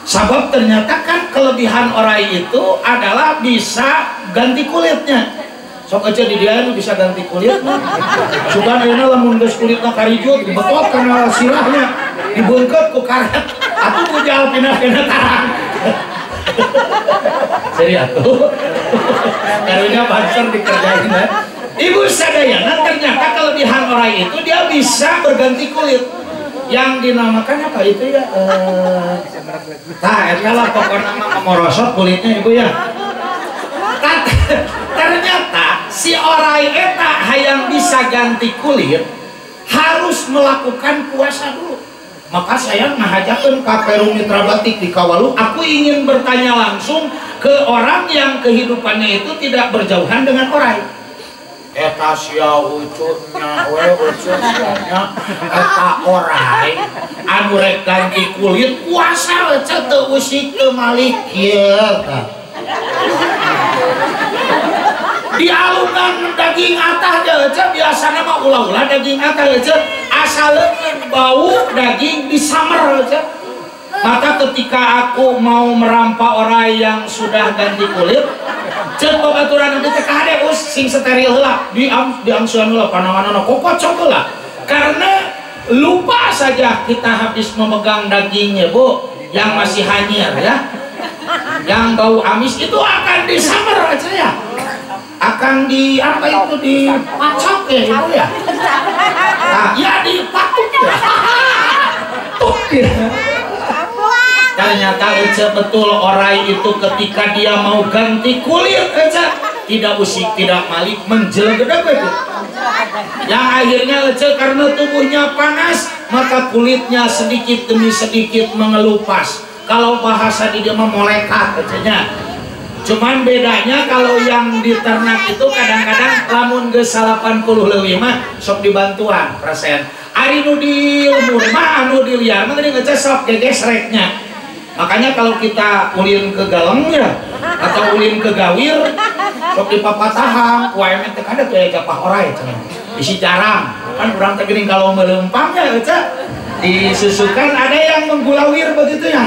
sabab ternyata kan kelebihan orai itu adalah bisa ganti kulitnya sok aja di dia bisa ganti kulit sugan ayeuna lamun geus kulitna karijut dibetot kana sirahnya dibungkut ku karet aku bujal pindah-pindah tarang jadi aku karunya banser dikerjain ibu sadayana ternyata kelebihan orai itu dia bisa berganti kulit yang dinamakan apa itu ya itulah pokoknya nama merosot kulitnya ibu ya ternyata si orai eta hayang bisa ganti kulit harus melakukan puasa dulu. Maka saya ngajakin ke Peru Mitra Batik di Kawalu, aku ingin bertanya langsung ke orang yang kehidupannya itu tidak berjauhan dengan orai. Eta sia ucutna we ucutnya eta orai anu rek ganti kulit puasa teu teu usik teu malik kieu di alungan daging atah aja biasanya mah ulah-ulah daging atah aja asaleun bau daging disamer aja. Maka ketika aku mau merampa orai yang sudah ganti kulit cek babaturan nanti teh kade us sing steril lah diangsuan lah pananganana kokocok lah karena lupa saja kita habis memegang dagingnya bu yang masih hanyir ya yang bau amis itu akan disamer aja ya akan di apa itu dipacok ya ibu ya nah, ya dipatuk ya tuk ya ternyata aja betul orai itu ketika dia mau ganti kulit aja tidak usik tidak malik menjelegedeg itu yang akhirnya aja karena tubuhnya panas maka kulitnya sedikit demi sedikit mengelupas kalau bahasa di dia memolekat aja cuman bedanya kalau yang di ternak itu kadang-kadang lamun ke 85 sok dibantuan persen ari nu di lemur mah anu di liar mah tadi ngecek sok gegesreknya. Makanya kalau kita ulin ke galeng ya atau ulin ke gawir sok di papatahang UMN teh kada tuh capah orai cenah isi jarang kan urang teh geuning kalau melempang ya eta disusukan ada yang menggulawir begitu ya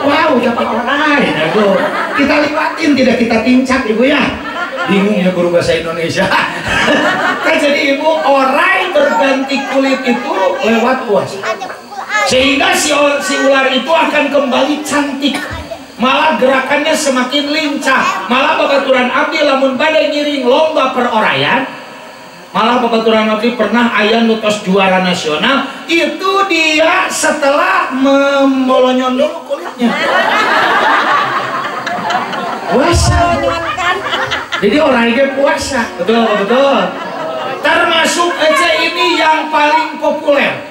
wow capah orai nah tuh kita liwatin tidak kita tincak ibu ya bingung ya guru bahasa Indonesia kan jadi ibu orai berganti kulit itu lewat puasa sehingga si ular itu akan kembali cantik malah gerakannya semakin lincah malah babaturan abdi lamun badai ngiring lomba peroraian malah babaturan abdi pernah aya nutos juara nasional itu dia setelah memolonyon dulu kulitnya puasa jadi orangnya puasa betul termasuk aja ini yang paling populer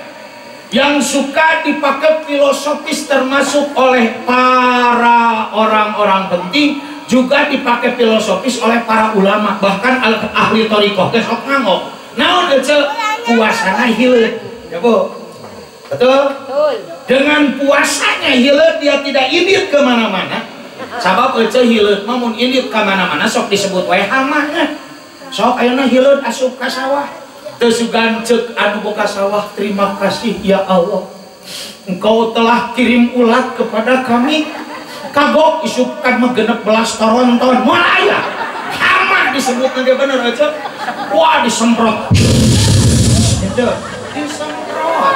yang suka dipakai filosofis termasuk oleh para orang-orang penting juga dipakai filosofis oleh para ulama bahkan ahli thariqah teh sok nganggo naon ece puasana hileud ya bu betul dengan puasanya hileud dia tidak indit kemana-mana sabab ece hileud mah mun indit kemana-mana sok disebut wae hamanya sok ayeuna hileud asup ka sawah tesugan cek anu boga sawah terima kasih ya Allah engkau telah kirim ulat kepada kami kagok isupkan menggenep belas toronton mulaya hama disebut nanti bener aja wah disemprot itu disemprot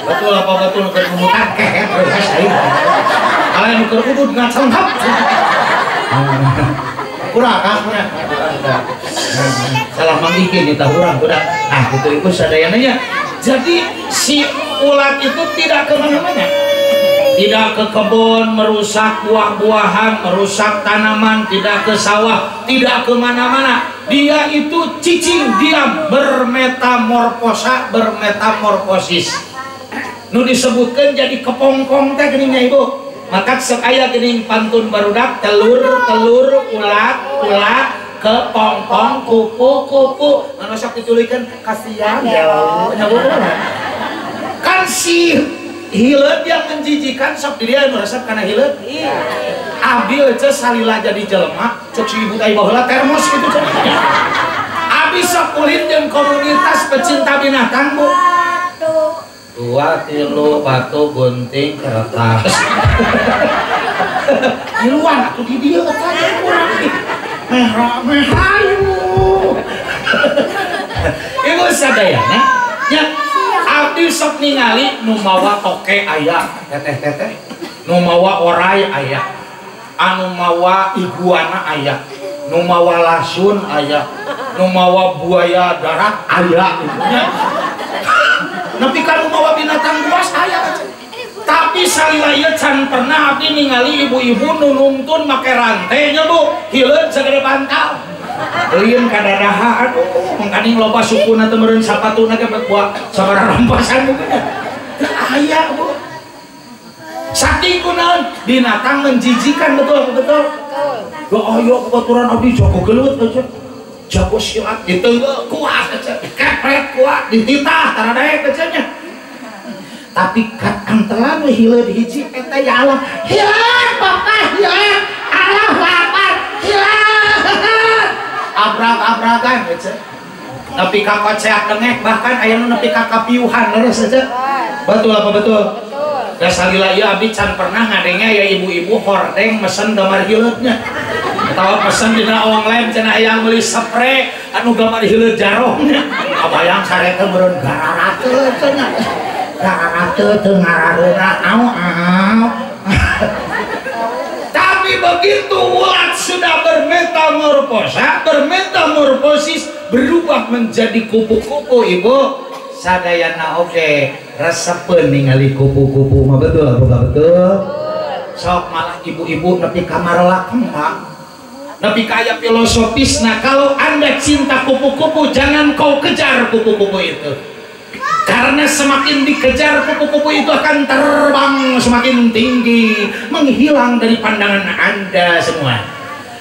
betul apa betul kerumutan kehet kalau yang kerudut nggak sangkap kurang salah mandikin kita kurang nah itu ibu sadayananya jadi si ulat itu tidak kemana-mana tidak ke kebun merusak buah-buahan merusak tanaman tidak ke sawah tidak kemana-mana dia itu cicing diam bermetamorfosis nu disebutkan jadi kepongkong teh geuning ibu maka sekaya geuning pantun barudak telur ulat kepongkong kupu anu sok ditulikeun kasihan ya kan si hileud yang menjijikan sok dia meresep karena hileud abdi aja salila jadi jelema cok si ibu teh baheula termos gitu cok abdi sok kulit jeung komunitas pecinta binatang bu 2 kilo batu gunting kertas hiluan atuh di dieu eta kurang mehayu ibu sadayana nya abdi sok ningali nu mawa toke aya teteh nu mawa orai aya anu mawa iguana aya nu mawa lasun aya nu mawa buaya darat aya nepi ka nu mawa binatang buas aya. Tapi salila ieu can pernah abdi ningali ibu-ibu nu nuntun make rantai nya Bu hileud sagede bantal leuyeun ka dadaha aduh mangkaning loba sukuna teu meureun sapatuna ge buat sabaraha rampasan teu aya Bu. Saking kunaon binatang menjijikan betul. Ya ayo kebetulan abdi jago gelut aja. Jago silat gitu kuat aja. Kepret kuat dititah taradaek aja nya. Tapi kan terlalu hileud hiji eta ya Allah. Hilang papa hilang. Allah Akbar hilang. Abrak-abrakan aja. Nepi ka koceak dengek bahkan aya nu nepi ka kapiuhan leres aja. Betul apa betul? Da salila ieu abdi can pernah ngadenge ya ibu-ibu hordeng mesen gambar hileudnya. Atawa pesen dina online cenah aya meuli spray anu gambar hileud jarongnya. Kabayang sare teh meureun gararateun cenah. Gararateun teu ngarareuna au. Tapi begitu ulat sudah bermetamorfosis berubah menjadi kupu-kupu ibu sadayana oke resepeun ningali kupu-kupu mah betul apa betul? Sok malah ibu-ibu nepi kamar kembang nepi kaya filosofis. Nah kalau anda cinta kupu-kupu jangan kau kejar kupu-kupu itu karena semakin dikejar kupu-kupu itu akan terbang semakin tinggi menghilang dari pandangan anda semua.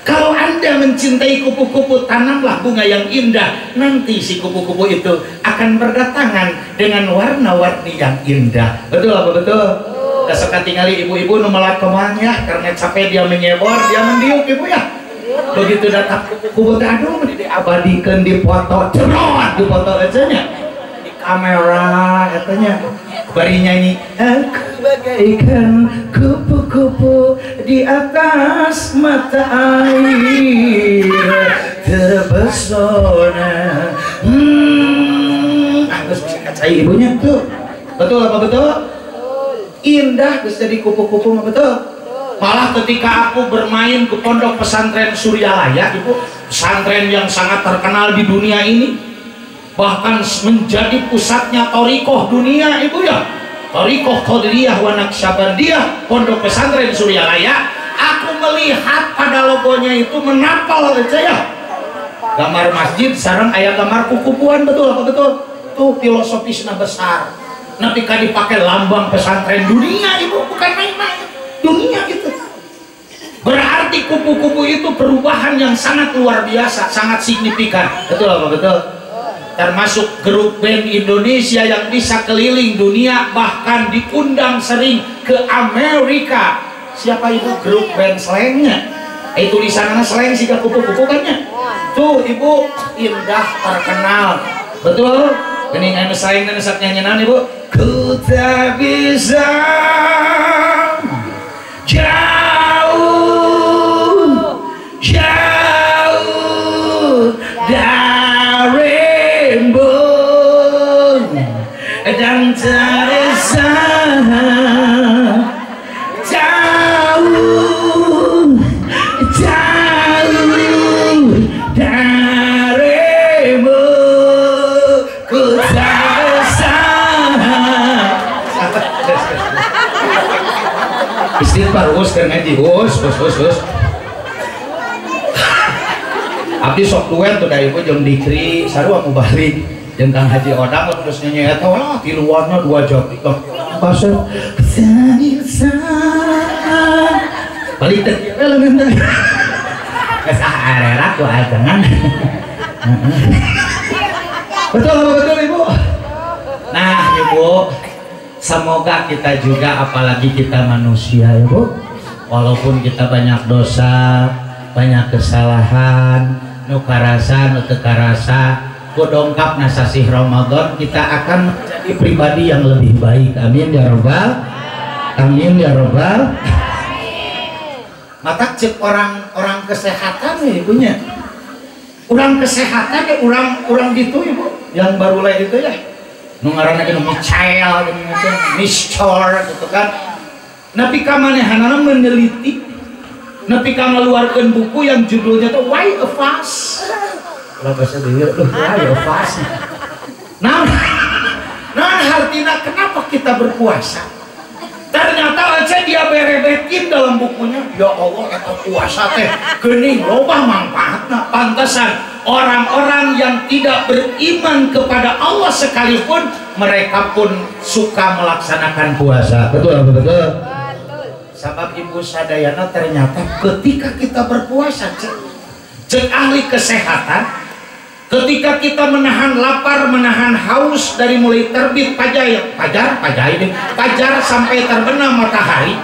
Kalau anda mencintai kupu-kupu tanamlah bunga yang indah nanti si kupu-kupu itu akan berdatangan dengan warna-warni yang indah. Betul apa betul? Udah suka tinggali ibu-ibu nu melak kemangnya karena capek dia menyebor dia mendiuk ibu ya. Begitu datang kupu-kupu aduh diabadikan di foto cerot di foto aja nya kamera katanya bari nyanyi aku bagaikan kupu-kupu di atas mata air terpesona. Harus kaca ibunya tuh betul apa betul? Indah terus jadi kupu-kupu mah betul. Malah ketika aku bermain ke pondok pesantren Suryalaya ibu pesantren yang sangat terkenal di dunia ini bahkan menjadi pusatnya thariqah dunia ibu ya, thariqah Qadiriyah wa Naqsyabandiyah pondok pesantren Suryalaya. Aku melihat pada logonya itu menapal aja ya gambar masjid sareng aya gambar kupu-kupuan betul apa betul? Tuh filosofisnya besar nanti kan dipakai lambang pesantren dunia ibu bukan main-main dunia gitu. Berarti kupu-kupu itu perubahan yang sangat luar biasa sangat signifikan betul apa betul? Termasuk grup band Indonesia yang bisa keliling dunia bahkan diundang sering ke Amerika. Siapa ibu grup band Slangnya? Tulisannya Slang sih kupu-kupu kan ya? Tuh ibu indah terkenal betul? Gening anu Slang dan saat nyanyian ibu ku tak bisa jauh dari dan terasa jauh darimu ku terasa. Istighfar us keur ngaji us. Abdi sok tuan tuh dari ibu jeung dikri sarua mau balik tentang Haji Odang terus nyanyi eta wah di luarnya 2 jam pasal balik teh elemen teh arera ku ajangan betul ibu. Nah ibu semoga kita juga apalagi kita manusia ibu walaupun kita banyak dosa banyak kesalahan nu karasa nu teu karasa dongkap nasasih Ramadan kita akan menjadi pribadi yang lebih baik. Amin ya robbal amin ya robbal. Maka cek orang kesehatan ya ibunya orang kesehatan ya orang gitu ibu yang baru lahir itu ya nu ngaranna ge Michael Mistor gitu kan. Nepi ka manehanana meneliti, nepi ka ngaluarkeun buku yang judulnya tuh Why a Fast. Kalau bahasa Dewi, Why a Fast. Nah artinya kenapa kita berpuasa? Ternyata aja dia berebetin dalam bukunya, ya Allah eta puasa teh geuning loba manfaatna. Pantesan orang-orang yang tidak beriman kepada Allah sekalipun mereka pun suka melaksanakan puasa. Betul. Sabab ibu sadayana ternyata ketika kita berpuasa cek ahli kesehatan, ketika kita menahan lapar, menahan haus dari mulai terbit fajar sampai terbenam matahari,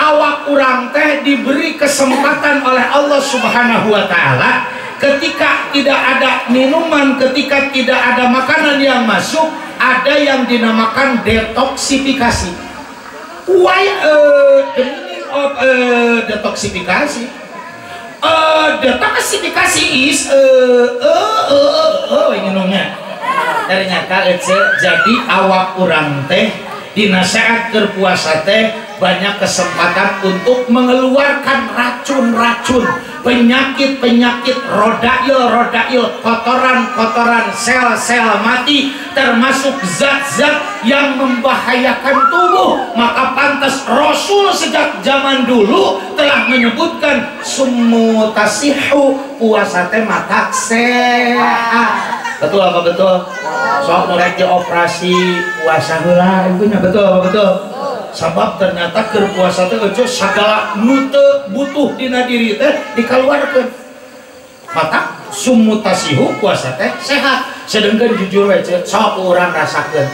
awak urang teh diberi kesempatan oleh Allah Subhanahu wa Ta'ala. Ketika tidak ada minuman, ketika tidak ada makanan yang masuk, ada yang dinamakan detoksifikasi. Why the meaning of detoksifikasi? Detoksifikasi is minumnya ternyata jadi awak urang teh dina saat berpuasa teh banyak kesempatan untuk mengeluarkan racun-racun, penyakit-penyakit rodail, kotoran-kotoran, sel-sel mati, termasuk zat-zat yang membahayakan tubuh. Maka pantas Rasul sejak zaman dulu telah menyebutkan summu tasihu, puasa teh matak sehat. Betul apa betul? Sok mulai operasi puasa heula ibunya, betul apa betul? Sabab ternyata keur puasa teh segala nu teu butuh dina diri teh dikaluarkeun. Mata sumutasihu puasa teh sehat. Sedengkeun jujur we sok urang rasakeun.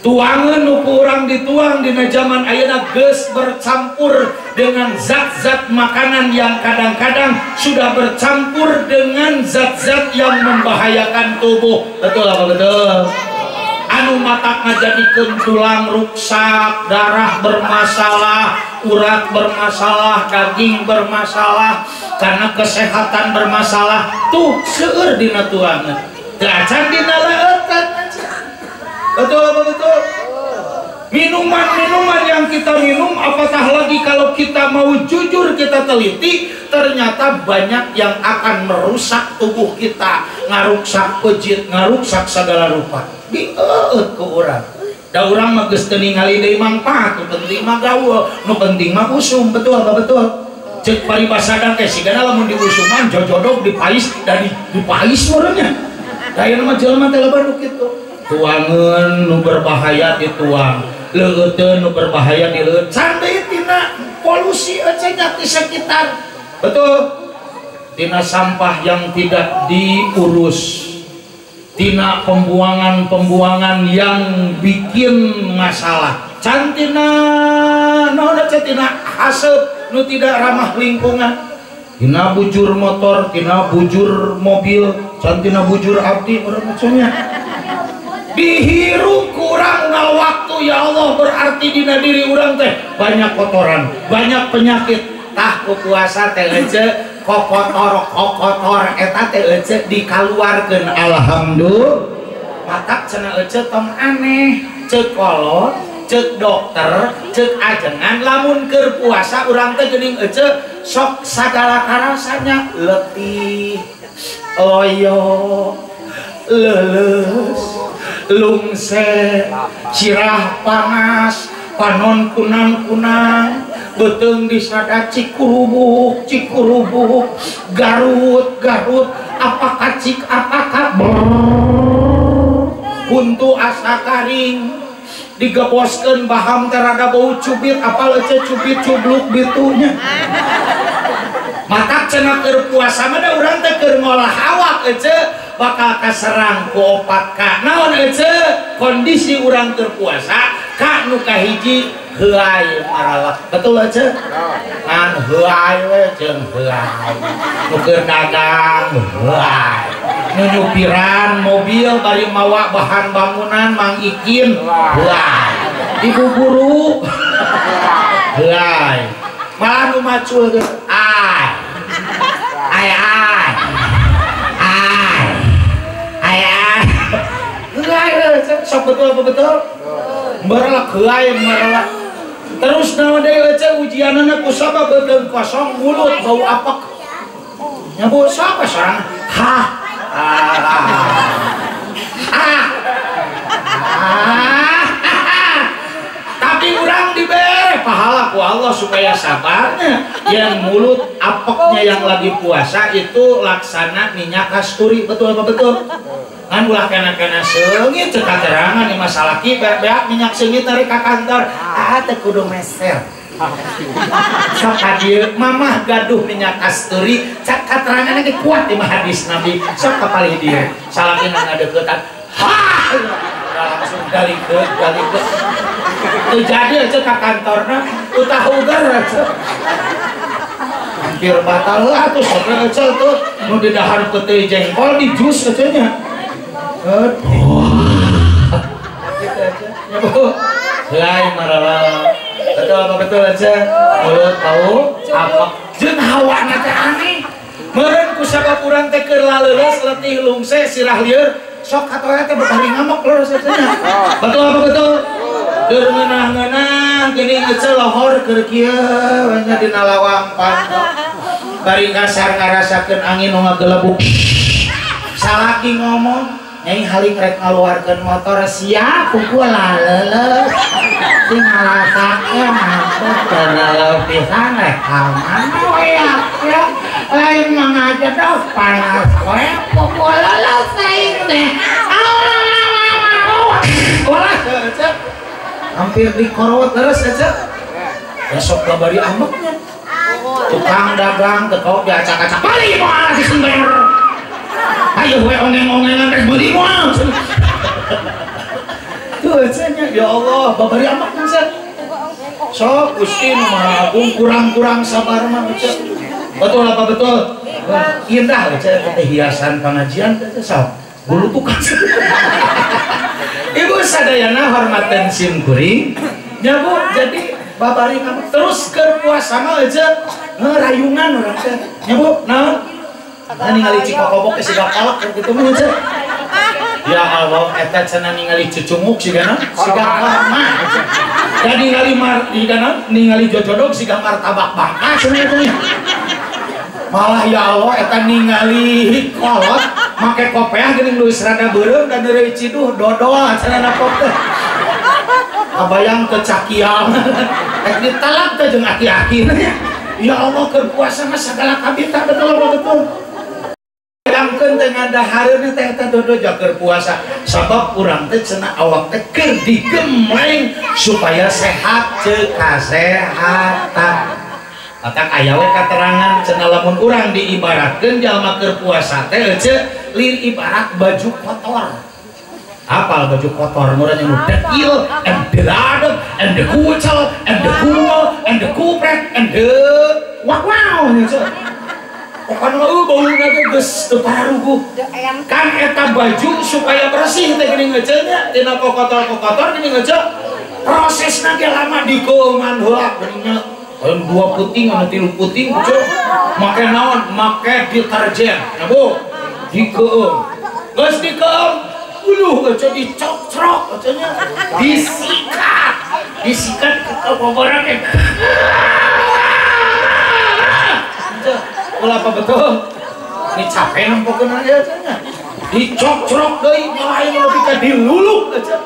Tuangan nu urang dituang dina zaman ayeuna geus bercampur dengan zat-zat makanan yang kadang-kadang sudah bercampur dengan zat-zat yang membahayakan tubuh. Betul apa betul? Anu matak ngajadikeun tulang rusak, darah bermasalah, urat bermasalah, daging bermasalah, karena kesehatan bermasalah tuh seueur dina tuangan teu acan dina leueutan. Betul apa betul? Minuman-minuman yang kita minum, apatah lagi kalau kita mau jujur, kita teliti, ternyata banyak yang akan merusak tubuh kita, ngaruksak pejit, ngaruksak segala rupa. Dieueut ku urang. Da urang mah geus teu ningali deui mangpaat, nu penting mah gaul, nu penting mah usum. Betul apa betul? Cek paribasadang teh sigana lamun diusuman jojodog dipais dan dipais meureunnya. Da ayeuna mah jelema teh loba nu kitu. Tuangeun nu berbahaya dituang, leueuteun nu berbahaya dileueut. Can deui tina polusi ecenya di sekitar. Betul. Tina sampah yang tidak diurus, tina pembuangan-pembuangan yang bikin masalah. Cantina naon tina haseup nu tidak ramah lingkungan. Tina bujur motor, tina bujur mobil, cantina bujur abdi urang maksudnya. Dihirup kurang ngal waktu ya Allah, berarti dina diri urang teh banyak kotoran, banyak penyakit. Tah ku puasa teh ece kokotor eta teh ece dikaluarkeun. Alhamdulillah. Matak cenah ece tong aneh, ceuk kolot, ceuk dokter, ceuk ajengan lamun keur puasa urang teh geuning ece sok sagala karasanya letih, loyo, leuleus, lungse, cirah panas, panon kunang-kunang, beteung disada cikurubuk, garut, apakah cik, apakah kuntu asa karing, digeboskeun baham terada bau cubit, apal ece cubit cubluk bitunya. Matak cenah keur puasa mah da urang teh keur ngolah awak ece bakal kaserang ku opat ka. Naon ece kondisi urang keur puasa ka nu kahiji heuai maralak. Betul ece? Kan heuai we jeung heuai. Nu keur dagang heuai. Nu nyupiran mobil bari mawa bahan bangunan Mang Ikin heuai. Ibu guru heuai. Malah nu macul ge ai heuai sok betul apa betul? Merelak helai merelak. Terus naon deui ece ujianana ku sabab beung kosong mulut bau apek. Nya bu sok sareng. Ha. Tapi orang diberi pahala ku Allah supaya sabarnya. Yang mulut apeknya yang lagi puasa itu laksana minyak kasturi. Betul apa betul? Kan ulah kena seungit cek katerangan di masalah ki beak minyak seungit dari ka kantor. Teh kudu meser. Sok hadir mamah gaduh minyak kasturi cek katerangan ge kuat di hadis Nabi. Sok kapalih dia salakina ngadeuketan. Langsung gali ke tuh jadi aja ke kantornya utah ugar aja hampir batal lah tuh sampai aja tuh mau di dahar putih jengkol di jus aja nya gitu aja lain marah betul apa betul aja mulut tahu apa jeung hawa teh aneh meureun ku sabab urang teh keur laleles letih lungse sirah lieur sok katoya teh bari ngamok lho rasanya. Betul apa betul? Keur ngeunah-ngeunah gini ngece lohor keur kieu nya dina lawang pantau. Bari kasar ngarasakeun angin nu ngagelebuk. Salaki ngomong, nyai halik rek ngaluarkeun motor siap pukul laleuleus. Sing ngarasakeun maksud teu pisan rek aman ya. Lain mengajar dah panas kowe pukul laleuleus saing teh. Hampir dikorot terus aja. Besok labari ambeknya. Tukang dagang tekok diacak-acak. Balik moal di sumber. Ayo we ongeng-ongengan rek beli moal. Tuh cenah ya Allah, babari ambekna san. Sok Gusti Maha Agung kurang-kurang sabar mah cenah. Betul apa betul? Indah cenah hiasan pengajian teh sok. Bulu tukang. Ibu sadayana hormaten sim kuring nya Bu jadi babari kamu terus ke puasa mah aja ngerayungan urang teh nya Bu naon ningali cikokobok ke siga kalak kitu mah aja ya Allah eta cenah ningali cucunguk sigana siga mah jadi ningali jojodog siga martabak bangka cenah teh malah ya Allah eta ningali kolot make kopeah geuning geus rada beureum dan deureuy ciduh dodol cenah kope. Kabayang teu cakiang. Rek ditalak teh jeung aki-aki. Ya Allah keur puasa mah sagala kabita betul betul. Bayangkeun teh ngadahareun teh eta dodo keur puasa. Sabab urang teh cenah awak teh keur digemleng supaya sehat ceuk kasehatan. Matak aya we katerangan cenah lamun urang diibaratkeun jalma keur puasa teh lir ibarat baju kotor. Apal baju kotor murah yang dekil and deladep and the kucel and the kumel and the kupret and the wow gitu. Pokoknya baunya teh geus teu paruguh. Kan eta baju supaya bersih teh geuning ngeuceulnya tina kotor geuning ngeuceul. Prosesna ge lama dikeungan heula geuning Kalau 2 puting atau 3 puting cok make naon make deterjen ya Bu dikeum geus dikeum uluh aja dicocrok acanya disikat ke koboran teh ulah apa betul ini capek nempokeun aja acanya dicocrok deui lain lebih ka diluluk aja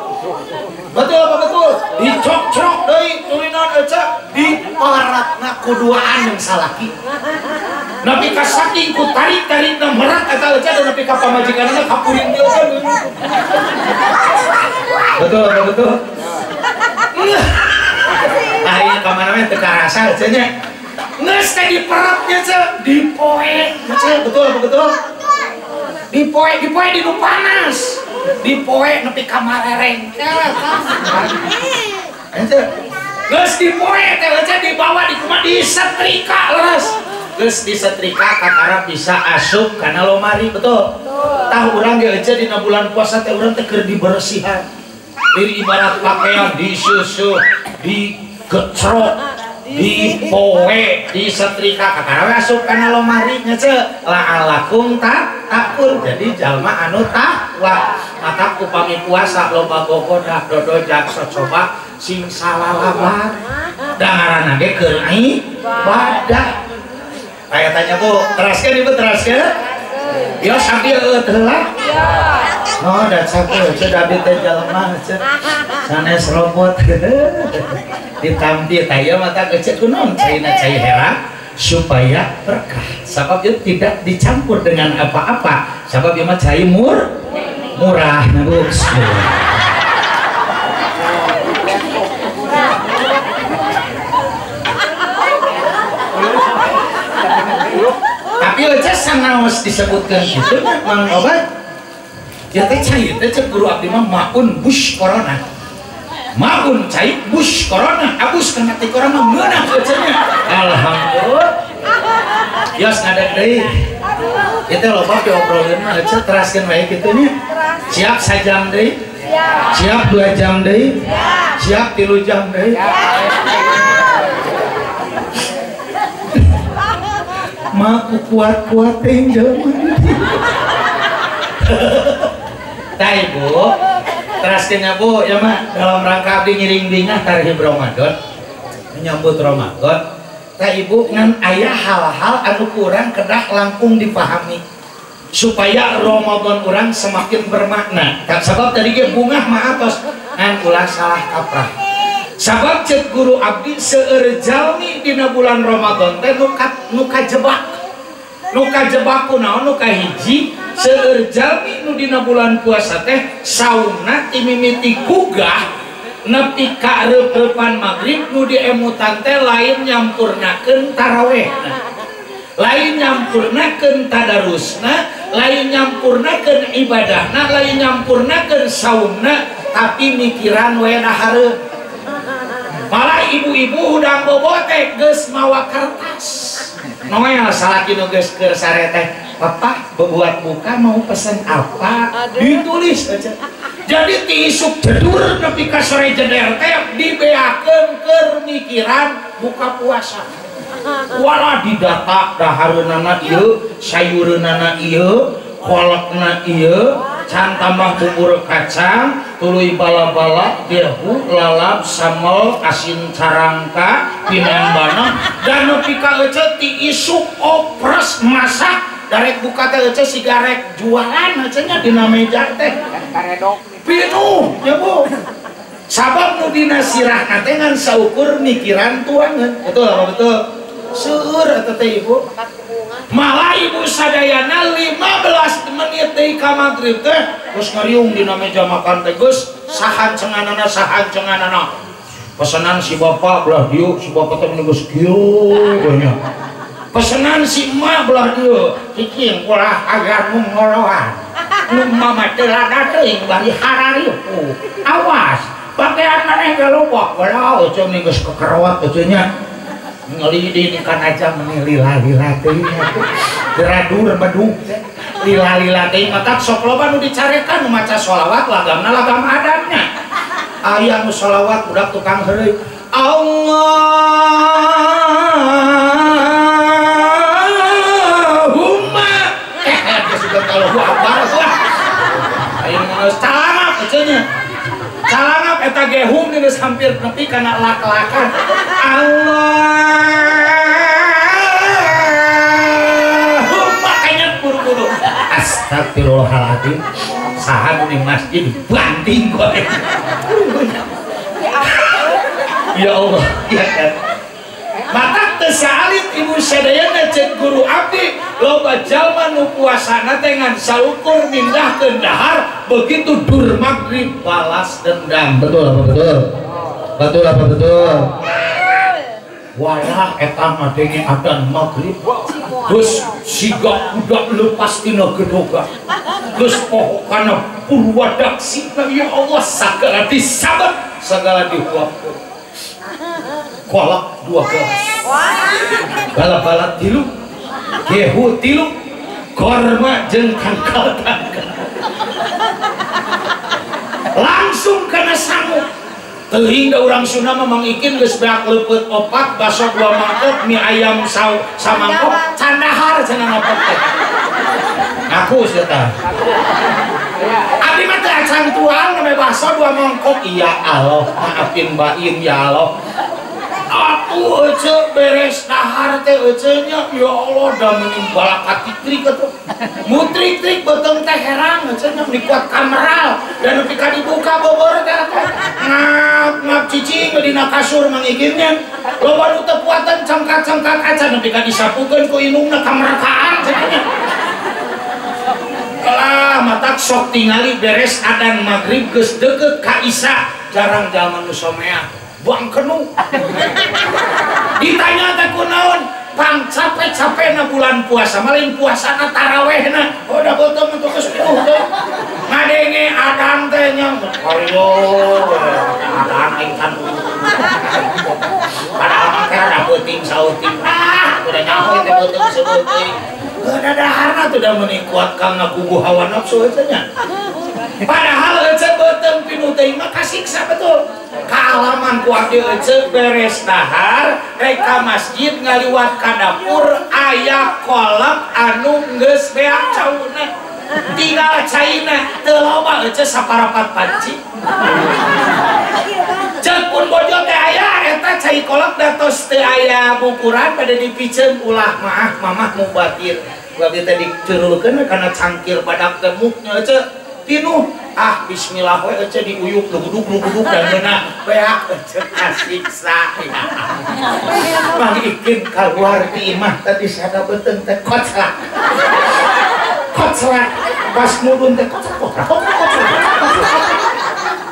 betul apa betul dicocrok deui tulinan aja diparatna kuduaan yang salaki napi ka saking ku tarik-tarik na merak eta aja dan napi ka pamajikanna kapuring dia aja betul apa betul akhirnya kamana mah teu karasa aja nya geus teh diperatnya aja dipoe aja betul apa betul dipoe di nu panas dipoe nepi ka marereng geus dipoe teh aja dibawa di kumaha disetrika leres geus disetrika kakara bisa asup kana lomari betul tah urang ge aja dina bulan puasa teh urang teh keur dibersihan diri ibarat pakaian disusu digecrok di poe di setrika kakarawe asup kana lomari nya ce la'alakum takun jadi jalma anu takwa mata upami puasa loba gogoda dodojak coba sing salalabar dangaranna ge keur ibadah aya tanya Bu teraskeun Ibu teraskeun ya sambil heula oh da sambil sudah teh jalma sanes robot ditampi taya mata kecek kunon caina cai heran supaya berkah sebab itu tidak dicampur dengan apa-apa sebab itu cai murah nah Bu tapi aja sanaos disebutkan gitu mang obat ya teh cai teh cek guru abdi mah maun bush corona maun cai bush corona abus kena ti corona meunang cenah alhamdulillah yos ngadeg deui kita loba diobrolkeun mah ece teraskeun wae kitu nya siap sajam deui siap 2 jam deui siap 3 jam deui mah kuat-kuat teh jelema tah Ibu teraskeun Bu ya mah dalam rangka abdi ngiring bingah tarikh Ramadan menyambut Ramadan tah Ibu ngan aya hal-hal anu kurang kedah langkung dipahami supaya Ramadan urang semakin bermakna sebab tadi ge bungah mah atos ngan ulah salah kaprah sabab cek guru abdi seueur jalmi dina bulan Ramadan teh nu kajebak kunaon nu kahiji seueur jalmi nu dina bulan puasa teh sauna ti mimiti gugah nepi ka reup-reupan magrib nu diemutan teh lain nyampurnakeun taraweh lain nyampurnakeun tadarusna lain nyampurnakeun ibadahna lain nyampurnakeun saumna tapi mikiran we dahareun malah ibu-ibu udang bobote geus mawa kertas noel salaki nu geus keur sare teh papa buat buka mau pesen apa ditulis aja jadi ti isuk jedur nepi ka sore jeder teh dibeakeun keur mikiran buka puasa wala didata dahareunana ieu sayureunana ieu kolakna ieu can tambah bubur kacang tuluy bala-bala dehu lalap sambal asin carangka pinembana dan nepi ka ece ti isuk opres masak darek buka teh ece sigarek jualan ecenya dina meja teh pinuh ya Bu sabab nu dina sirahna teh ngan saukur mikiran tuangan betul apa betul seueur eta teh Ibu malah ibu sadayana 15 menit deui ka magrib teh geus ngariung dina meja makan teh geus sahan cenganana pesanan si bapak belah dieu si bapak teh geus kieu nya pesanan si emak belah dieu cicing ulah agar ngoroan nu mama teh lada teuing bari hararieu awas pakaian maneh ge loba belah cenah geus kekerot cenah ngelidin kan aja menilila teuing geradur bedug lila teuing mata sok loba nu dicarekan nu maca sholawat lagamna lagam adatnya aya nu sholawat budak tukang heureui Allahumma sudah kalau akbar lah ayeuna geus calangap cenah calangap eta ge hum geus hampir nepi kana lak-lakan Allahumma kayat buru-buru astagfirullahaladzim saha di masjid banting goreng ya Allah ya kan maka tesalit ibu sadayana cek guru abdi loba jalma nu puasana teh ngan saukur mindahkeun dahar begitu dur magrib balas dendam betul apa betul betul apa betul walah eta mah denge adzan magrib geus siga budak leupas tina gedoga geus poho kana purwadaksina ya Allah sagala disabet sagala dihuapkeun kolak 2 gelas bala-bala 3 gehu 3 korma jeung kangkal langsung kana sangu Teuing da urang Sunda mah Mang Ikin geus beak leupeut 4 baso 2 mangkok mie ayam samangkok candahar cenah ngapot teh. Aku eta. Abi mah teh acan tuang na baso 2 mangkok. Iya Allah, maafin Baim ya Allah. Aku ece beres dahar teh ece nya ya Allah da menimbal katitrik atuh. Mutrik-trik beteng teh herang ece nya dikuat kameral dan nepi ka dibuka bobor teh ngap cicing dina kasur Mang Ikin nya. Loba nu teu puatan cangkat-cangkat acan nepi ka disapukeun ku indungna kamerakaan cenah. Lah matak sok tingali beres adzan magrib geus deukeut ka Isya jarang jalma nu somea buang kenu. Ditanya teh kunaon pang capek-capekna bulan puasa malin puasana tarawehna udah beuteung untuk geus pinuh teh ngadenge adzan teh nya ayo adzan aing kan padahal mah teh ada beuting sauting udah nyaho teh beuteung sebeuting dadaharna tuh udah menikuat kang ngagugu hawa nafsu nya. Padahal ece beuteung pinuh teuing mah kasiksa betul. Kaalaman ku abdi ece beres dahar rek ka masjid ngaliwat ka dapur aya kolak anu geus beak cauna. Tinggal caina teu loba ece saparapat panci. Ceuk pun bojo teh aya eta cai kolak datos teu aya bukuran pada dipiceun ulah maaf mamah mubatir. Babi teh diceureukeun kana cangkir badak teh muknya ece pinuh bismillah we ece diuyuk luguduk dan geuna beak ece kasiksa. Mang Ikin kaluar di imah tadi sada beuteung teh koclak pas mudun teh koclak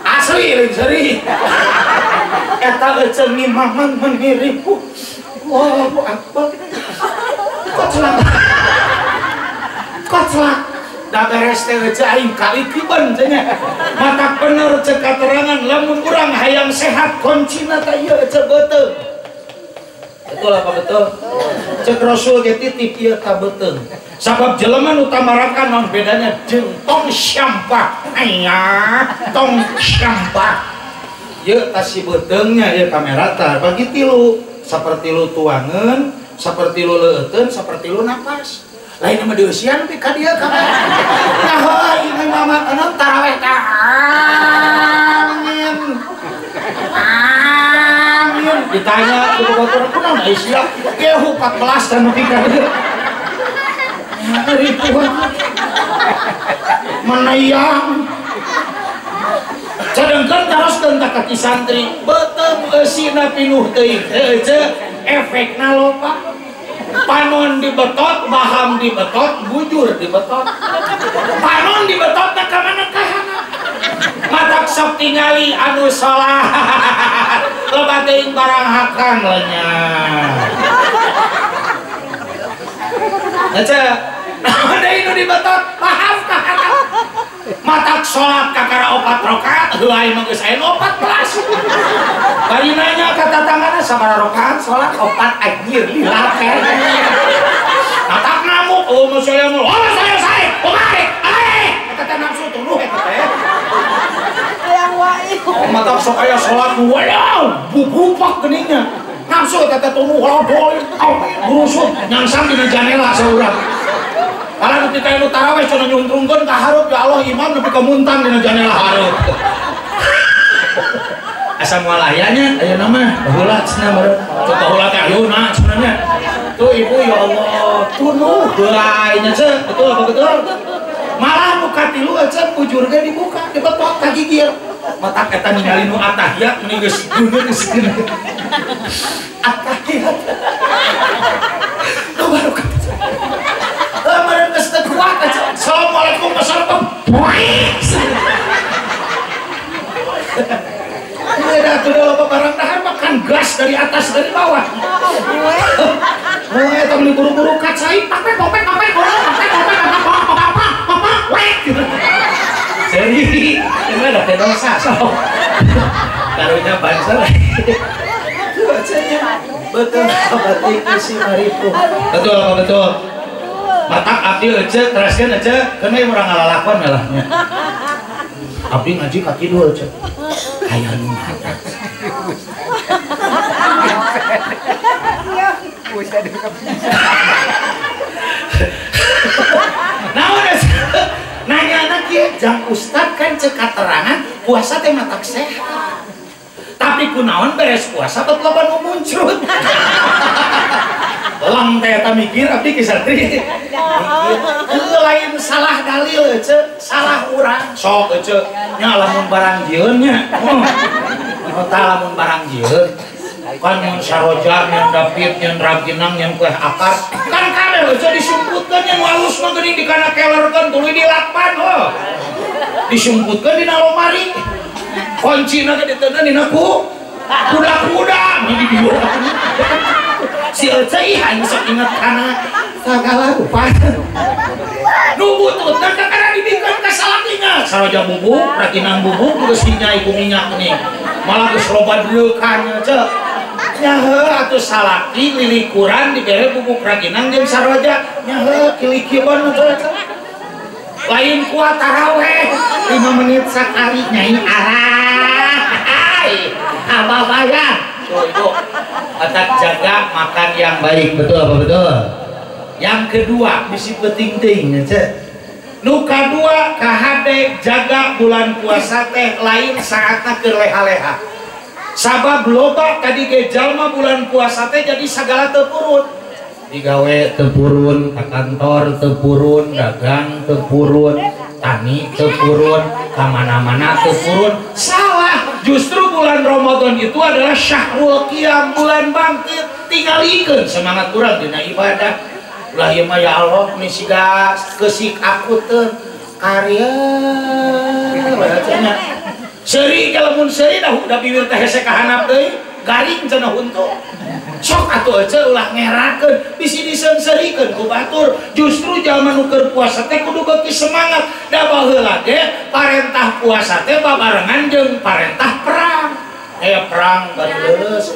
asli leuwih seuri eta ece ngimaman meniripu Allahu akbar koclak da beres teh ece aing kalikiban cenah matak bener cek katerangan lamun urang hayang sehat kuncina teh ieu ece beuteung. Betul apa betul? Cek Rasul ge titip ieu ka beuteung. Sabab jelema nu tamarakan naon bedanya jeung tong sampah. Aya tong sampah. Ieu tas si beuteungnya ieu kamera tah bagi tilu. Saperti lu tuangeun, saperti lu leueuteun, saperti lu napas. Lain mah dieusian teh ka dieu ka. Nah, ini mama kana taraweh teh. Amin. Amin. Ditanya ku batur kunaon Aisyah? Gehu 14 anu ka dieu. Menayang. Cadengkeun teruskeun ka kaki santri, beuteung eusina pinuh teuing. Heuh efekna loba. Panon dibetot, baham dibetot, bujur dibetot. Panon dibetot na kamana kahana. Matak sok tingali anu salat. Loba teuing barang hakan lenya. Aca, ada inu dibetot, baham kahana. Matak salat kakara 4 rakaat, heuai mah geus aya 14. Bari nanya ka tatanganna sabaraha rakaat salat 4 anjir lila teh. Matak namuk oh saya mah saya oke eta teh nafsu tuluh eta teh. Hayang wae. Matak sok aya salat waduh bubupak geuningna. Nafsu eta teh tuluh lodol rusuk nyangsang dina janela saurang. Kalau ketika itu taraweh cuma nyuntrungkan ke harap ya Allah imam tapi kemuntang di janela harap. Asam walayanya, ayo nama bahulat senang coba bahulat ayuna sebenarnya. Tuh ibu ya Allah, tunuh belainya cek betul apa betul? Malah muka tilu aja bujurnya dibuka, dibetok kaki gigir. Mata kita ninggalin nu atahiyat meninggal dunia di sini. Atahiyat. Tuh baru kata. Lamaran kesana kuat aja. Assalamualaikum wassalamualaikum. Ini ada tuh loba barang dahan makan gas dari atas dari bawah. Oh, eta beli buru-buru kacai, papek. Jadi, ini ada dosa so. Karunya bangsa. Betul, berarti isi maripu. Betul. Matak abdi aja, teraskan aja, karena yang orang ngalalakon melahnya. Abdi ngaji kaki dua aja. aya nu mata naon nanya anak ya jang ustad kan cek katerangan puasa teh matak sehat tapi kunaon beres puasa bet loba nu muncrat lang teh eta mikir abdi ki santri lain salah dalil cek salah urang sok cek nya lamun barang jieun nya tah lamun barang jieun kan yang saroja yang dapit yang raginang yang kue akar kan kabeh aja disumputkan yang halus mah geuning dikana kelerkeun tuluy dilakpan disumputkan dina lomari kuncina ge diteuneun dina kuda-kuda di dieu si eucai hanya sok inget kana sagala rupa nu bututna kakana dibingkeun ka salatinya saroja bubuk raginang bubuk geus dinyai ku minyak nih malah geus loba deukan ceu nyahe atuh salaki lilikuran dibere bubuk raginang jeung saroja nyahe kilikieun lain kuat taraweh 5 menit sakali nyai arah ababayan tuh ibu atak jaga makan yang baik betul apa betul yang kedua bisi penting nu kadua kahade jaga bulan puasa teh lain saatna keur leha-leha sabab loba tadi ge jalma bulan puasa teh jadi sagala teu purun digawe teu purun ka kantor teu purun dagang teu purun tani teu purun ka mana-mana teu purun salah justru bulan Ramadan itu adalah syahrul qiyam bulan bangkit tingalikeun semangat urang dina ibadah ulah ieu mah ya Allah ni siga keusik aku teu karya bacanya seuri kalau mun seuri dah bibir teh hese kahanap deui garing cenah huntu sok atuh aja ulah ngerakeun bisi diseungseurikeun ku batur justru jalma nu keur puasa teh kudu beuki semangat da baheula ge parentah puasa teh babarengan jeung parentah perang perang bari leuleus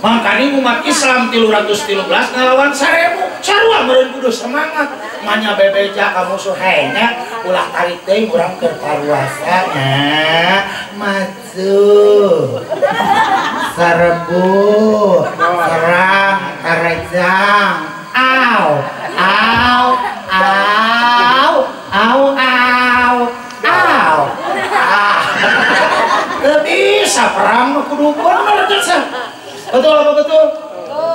makanya umat Islam 313 ngalawan 1000 sarua meureun kudu semangat manya bebeja kamu suhainya ulah tarik teh urang keur paruasanya maju serbu serang karejang au au au au au au teu bisa perang kudu bener geus betul apa betul?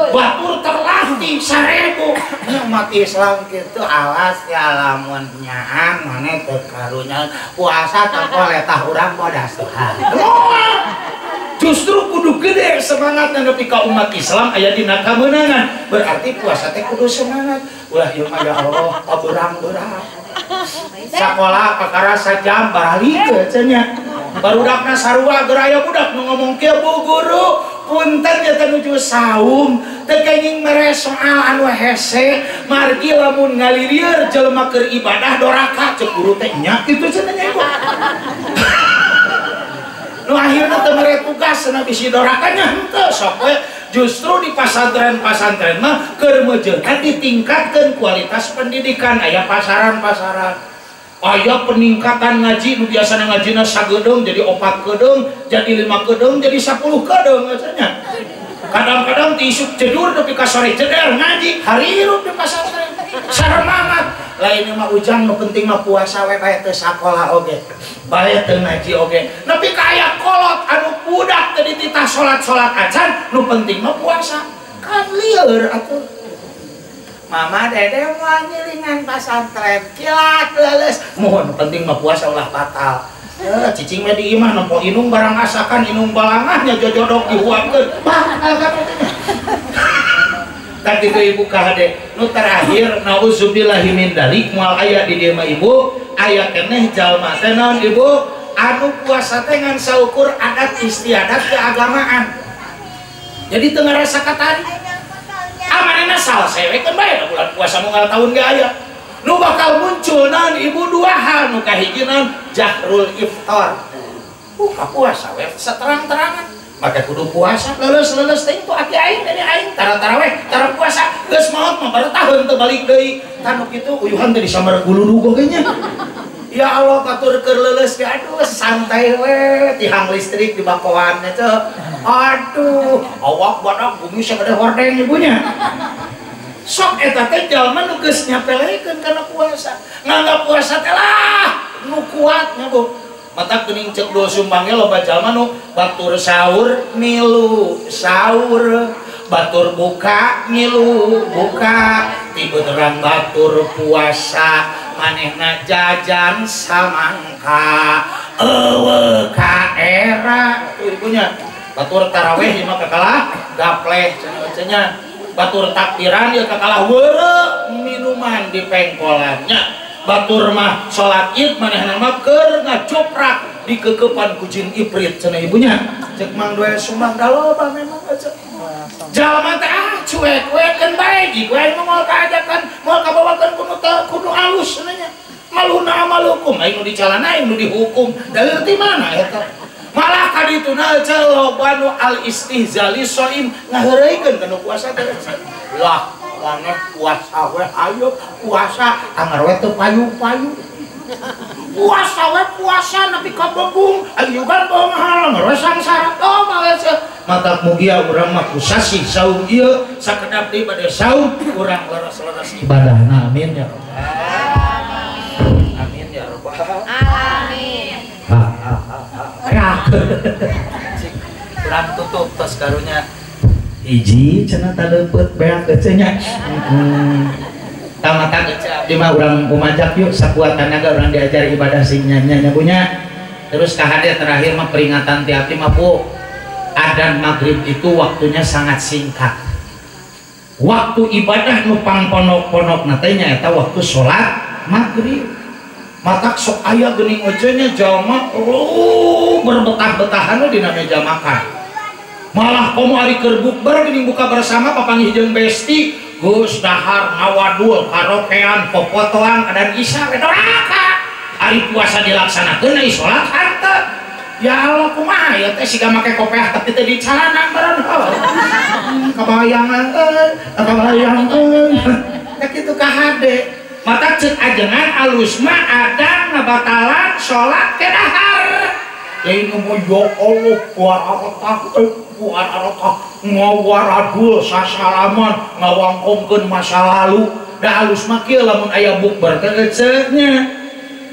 Batur terlatih 1000 umat Islam gitu awas ya lamun nyaan mana teu karunya puasa tanpa letah urang bodas Tuhan justru kudu gede semangatnya nepi ka umat Islam aya dina kameunangan berarti puasa teh kudu semangat ulah ieu mah ya Allah pabeurang-beurang sakola kakara sajam baralikeun cenah barudakna sarua geus aya budak nu ngomong kieu Bu Guru punten eta nuju saum teu kenging mere soal anu hese margi lamun ngalirieur jelema keur ibadah doraka cek guru teh nya kitu cenah nya ibu nu akhirna teu mere tugas cenah bisi dorakanya henteu sok we justru di pasantren-pasantren mah keur meujeunna ditingkatkeun kualitas pendidikan aya pasaran-pasaran aya peningkatan ngaji nu biasana ngajina sagedeng jadi 4 kedeng jadi 5 kedeng jadi 10 kedeng katanya kadang-kadang tiisuk jedur tapi ka sore jeder ngaji harirup di pasantren saremangat lainnya mah ujang nu penting mah puasa we bae teu sakola oge bae teu ngaji oge nepi ka aya kolot anu budak teu dititah salat-salat acan nu penting mah puasa kan lieur atuh Mama Dede mau ngiringan pasantren kilat leles mohon penting mah puasa ulah batal cicing mah di imah nempo inung barang asakan inung balangahnya jojodok dihuapkeun batal katanya tak itu ibu kahade nu terakhir nauzubillahi min dalik moal aya di dieu mah ibu aya keneh jalma teh naon ibu anu puasa teh ngan saukur adat istiadat keagamaan jadi teu ngarasa katari amanena salah sewe kan bae bulan puasa moal tahun ge aya nu bakal muncul naon ibu 2 hal nu kahiji naon jahrul iftar ka puasa we saterang-terangan maka kudu puasa leuleus teh itu ati aing dari aing tara taraweh tara puasa geus maot mah baru tahun teu balik deui tanu kitu uyuhan teh disambar guludu ge nya Ya Allah batur keur leuleus ge aduh santai we tihang listrik di bakoannya teh. Aduh, awak badak bumi sagede hordeng ibunya. Sok eta teh jalma nu geus nyapelekeun kana puasa. Nganggap puasa teh lah nu kuat nya Bu. Mata geuning ceuk dua sumbangnya loba jalma nu batur sahur milu sahur. Batur buka ngilu buka tibeteran batur puasa manehna jajan samangka eueuh ka era tuh ibunya batur taraweh ieu mah kakalah gapleh cenah batur takbiran ieu kakalah weureu minuman di pengkolannya batur mah salat Id manehna mah keur ngacoprak di kekepan ku jin iprit cenah ibunya cek mang doe sumbang da loba memang aja jalma teh cuek-cuekeun bae jigu aing moal kaajakan moal kabawakeun kudu alus cenanya maluna amalukum aing nu dicalana aing nu dihukum dalil ti mana eta malah ka dituna loba nu al istihzali shaim ngaheureuykeun kana puasa teh lah maneh puasa we ayo puasa anger we teu payu-payu puasa we puasa nepi ka begung ayo kan bawa mahal ngeresang syarat oh males mata mugia urang mah kusasi saum ieu sakedap di bade saum urang leres-leres ibadahna amin ya rabbal amin ya rabbal amin urang tutup tos karunya hiji cenah taleupeut beak cenah tamata di mah urang umajak yuk sakuat tenaga urang diajar ibadah sing nya punya terus kahade terakhir mah peringatan ti abdi mah Bu adzan maghrib itu waktunya sangat singkat waktu ibadah nu pangponok-ponok natenya eta waktu sholat maghrib maka sok aya geuning ojenya jalma berbetah-betahan di meja makan malah komo ari keur bukber geuning buka bersama papanggih jeung besti Gus dahar ngawadul karaokean popotoan adan isya doraka ari puasa dilaksanakeun ai salat henteu ya Allah kumaha ya teh siga make kopiah tapi teu dicanang beureun kabayang teh kitu kahade mata ceuk ajengan alus mah adan ngabatalan salat teh dahar lain ngomong ya Allah buar arotah ngawaradul sasalaman ngawangkomkeun masa lalu da alus mah kieu lamun aya bukber teh eceuknya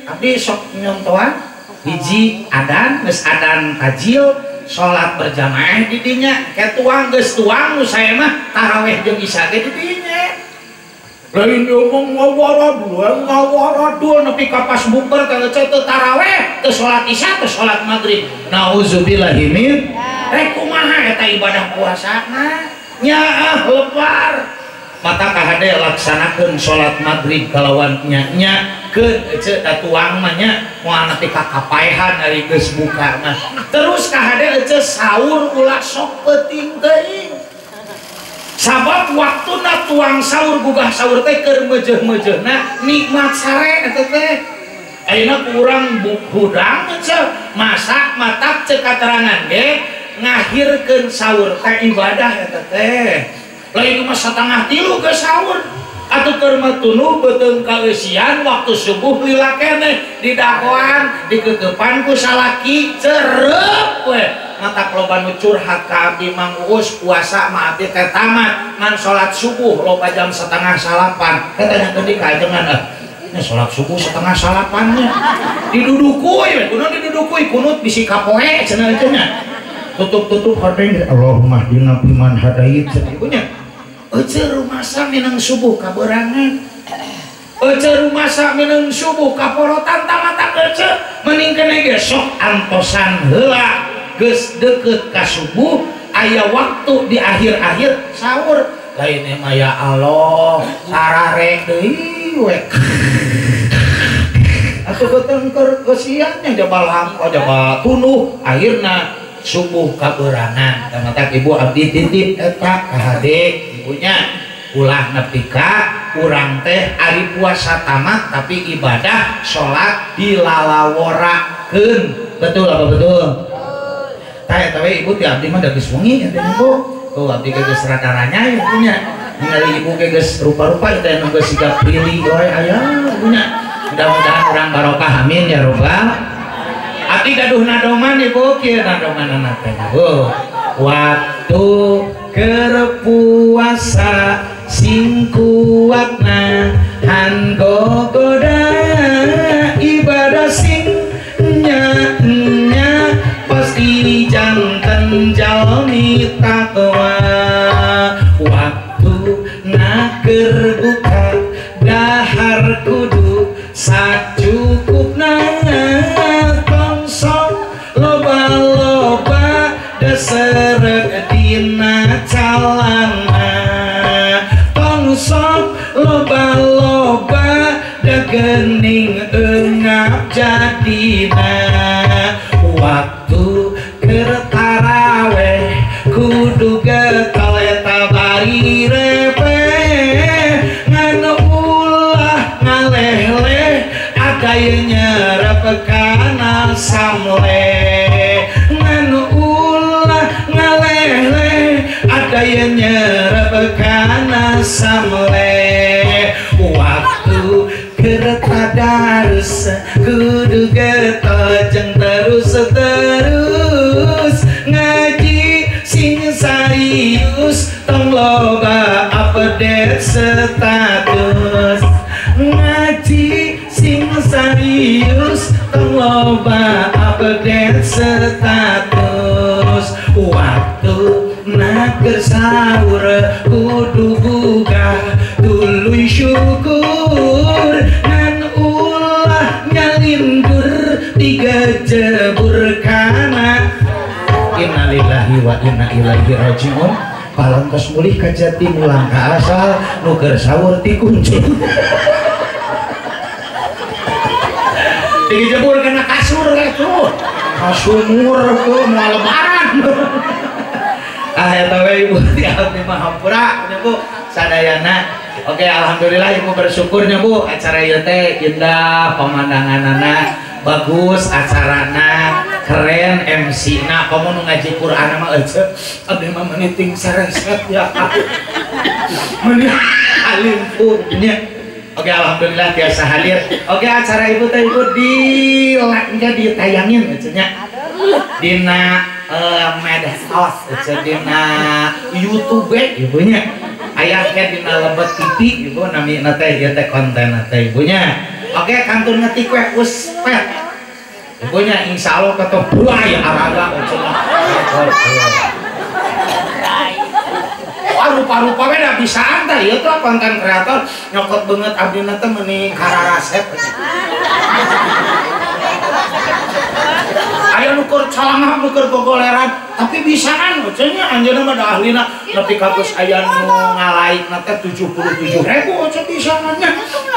abdi sok nyontohan hiji adan geus adan tajil salat berjamaah di dinya ke tuang geus tuang nu sae mah tarawih jeung isya ge di dinya lain ngomong ngawaradul nepi ka pas bukber teh teu tarawih teu salat isya teu salat maghrib nauzubillahi min rek kumaha eta ibadah puasana nya lepar mata kahade laksanakeun salat maghrib kalawan nya keun ece da tuang mah nya moal nepi ka kapaehan ari geus buka mah terus kahade ece sahur ulah sok penting teuing sabab waktuna tuang sahur gugah sahur teh keur meujeuh-meujeuhna nikmat sare eta teh ayeuna kurang hudang ece masak matak ceuk katerangan ge ngahirkeun sahur teh ibadah eta teh lain mah satengah 3 ke sahur atuh keur matunu beuteung kaeusian waktu subuh lila keneh di dagoan dikekepan ku salaki cereup we mata loba nu curhat ka abdi Mang Uus puasa mah abdi teh tamat ngan salat subuh loba jam 6:30 eta nya geuning ka ajengan nya salat subuh 6:30 nya didudukui we kunaon didudukui kunut bisi kapoe cenah cenah tutup hordeng Allahumma hdina fiman hadait ibunya ece rumasa minang subuh kaberangan ece rumasa minang subuh kaporotan tamata ece meningkene ge sok antosan heula geus deukeut ka subuh aya waktu di akhir-akhir sahur lain mah ya Allah sarare deui we atuh beuteung keur keusian nya jabal hampa jabal tunuh akhirna subuh kaberangan tamata ibu abdi titip eta ka hade ibunya ulah nepi ka urang teh ari puasa tamat tapi ibadah salat dilalaworakeun betul apa betul tah eta we ibu ti abdi mah da geus wengi eta ibu tuh abdi geus radaranya ibunya ningali ibu geus rupa-rupa eta nu geus siga pilih wae aya ibunya mudah-mudahan orang barokah amin ya robbal. Abdi gaduh nadoman ibu kieu nadoman teh bu waktu keur puasa sing kuatna han gogoda ibadah sing nya pasti janten jalmi takwa waktu naker buka dahar kudu sacukupna tongsong loba-loba deserek dina calana tongsong loba-loba dagening engap jadina waktu keur taraweh kudu getol eta bari repe ngan ulah ngaleh-leh ada yang nyerep kana samleh ngan ulah ngaleh-leh ada yang nyerep kana samleh waktu keur tadarus kudu getol jeung terus ngaji sing serius tong loba update status ngaji sing serius tong loba update status waktu naker sahur kudu buka tuluy syukur ngan ulah nyalindur tiga jebur kana innalillahi wa inna ilaihi rajiun palangtos mulih ka jati mulang ka asal nu keur sahur ti kuncung tiga jebur kana kasur tuh kasumur tuh mau lebaran eta we ibu ti abdi mahampura nya bu sadayana. Oke, alhamdulillah ibu bersyukurnya bu acara ieu teh indah pemandanganana bagus acarana keren MC-na komo nu ngaji Quran mah ece abdi mah meniting sareset ya meuni alim nya. Oke, alhamdulillah biasa hadir. Oke, acara ibu teh ibu ditayangin nya dina medsos dina YouTube ibunya ayahnya dina Lebet TV ibu nami teh ieu teh konten teh ibunya. Oke, kantun ngetik we uspet ibunya insyaallah kata buaya araga rupa-rupa beda bisa anda ieu tuh konten kreator nyokot banget abdi teh meuni kararasep aya nukur calangah nukur gogoleran tapi bisaan cenah anjeunna mah da ahlina nepi ka geus aya nu ngalaikna teh 77.000 cenah bisaannya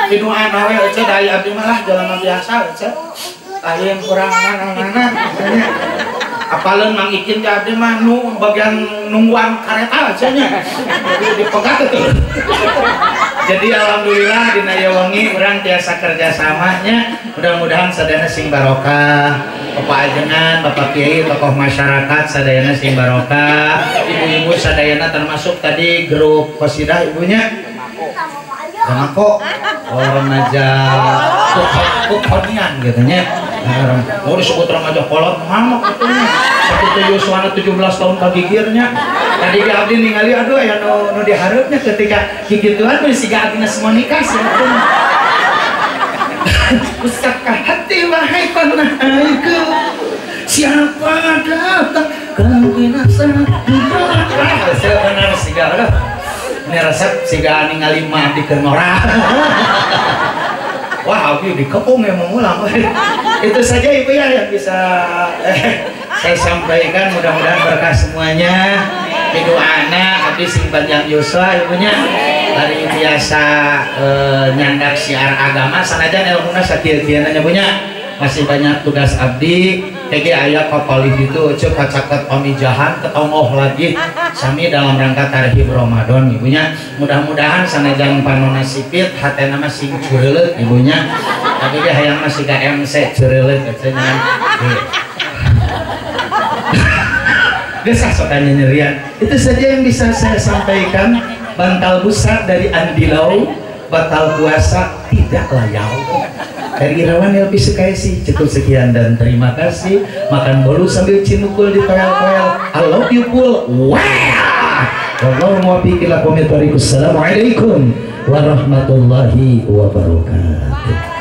di nu ana we cenah da aya abdi mah lah jalan biasa cenah aya kurang mana-mana cenah apaleun Mang Ikin teh abdi mah nu bagian nungguan kareta cenah dipegat tuh. Jadi alhamdulillah dina ieu wengi urang tiasa kerjasamanya mudah-mudahan sadayana sing barokah Bapak Ajengan, Bapak Kiai, tokoh masyarakat sadayana sing barokah ibu-ibu sadayana termasuk tadi grup qasidah ibunya Ramako remaja kukonian gitu nya mau disebut remaja kolot mamok itunya satu Yuswana 17 tahun kagigirnya tadi di abdi ningali aduh ya nu diharapnya ketika gigituan tuh si abdi semua nikah sebetulnya usapkah hati wahai panahku siapa datang kemungkinan benar segala ini resep siga ningali mah di kenora wah abdi dikepung ya mengulang itu saja ibu ya yang bisa saya sampaikan mudah-mudahan berkah semuanya itu anak abdi sing panjang Yuswa ibunya dari biasa nyandak siar agama sanajan ilmuna sakieu-kieunan punya masih banyak tugas abdi kayak ayah kopalih itu cek kacaket pamijahan ketongoh lagi sami dalam rangka tarhib Ramadan ibunya mudah-mudahan sanajan panona sipit hatena mah sing cureuleut ibunya tapi dia hayang masih ka MC cureuleut cenah Desa sodanya nyerian itu saja yang bisa saya sampaikan. Bantal busa dari Andilau batal puasa tidak layau Dari Irawan LP Sekaisi cukup sekian dan terima kasih. Makan bolu sambil cinukul di toel-toel. I love you pul. Wallahu muwaffiq ila aqwamit thoriq. Assalamualaikum warahmatullahi wabarakatuh.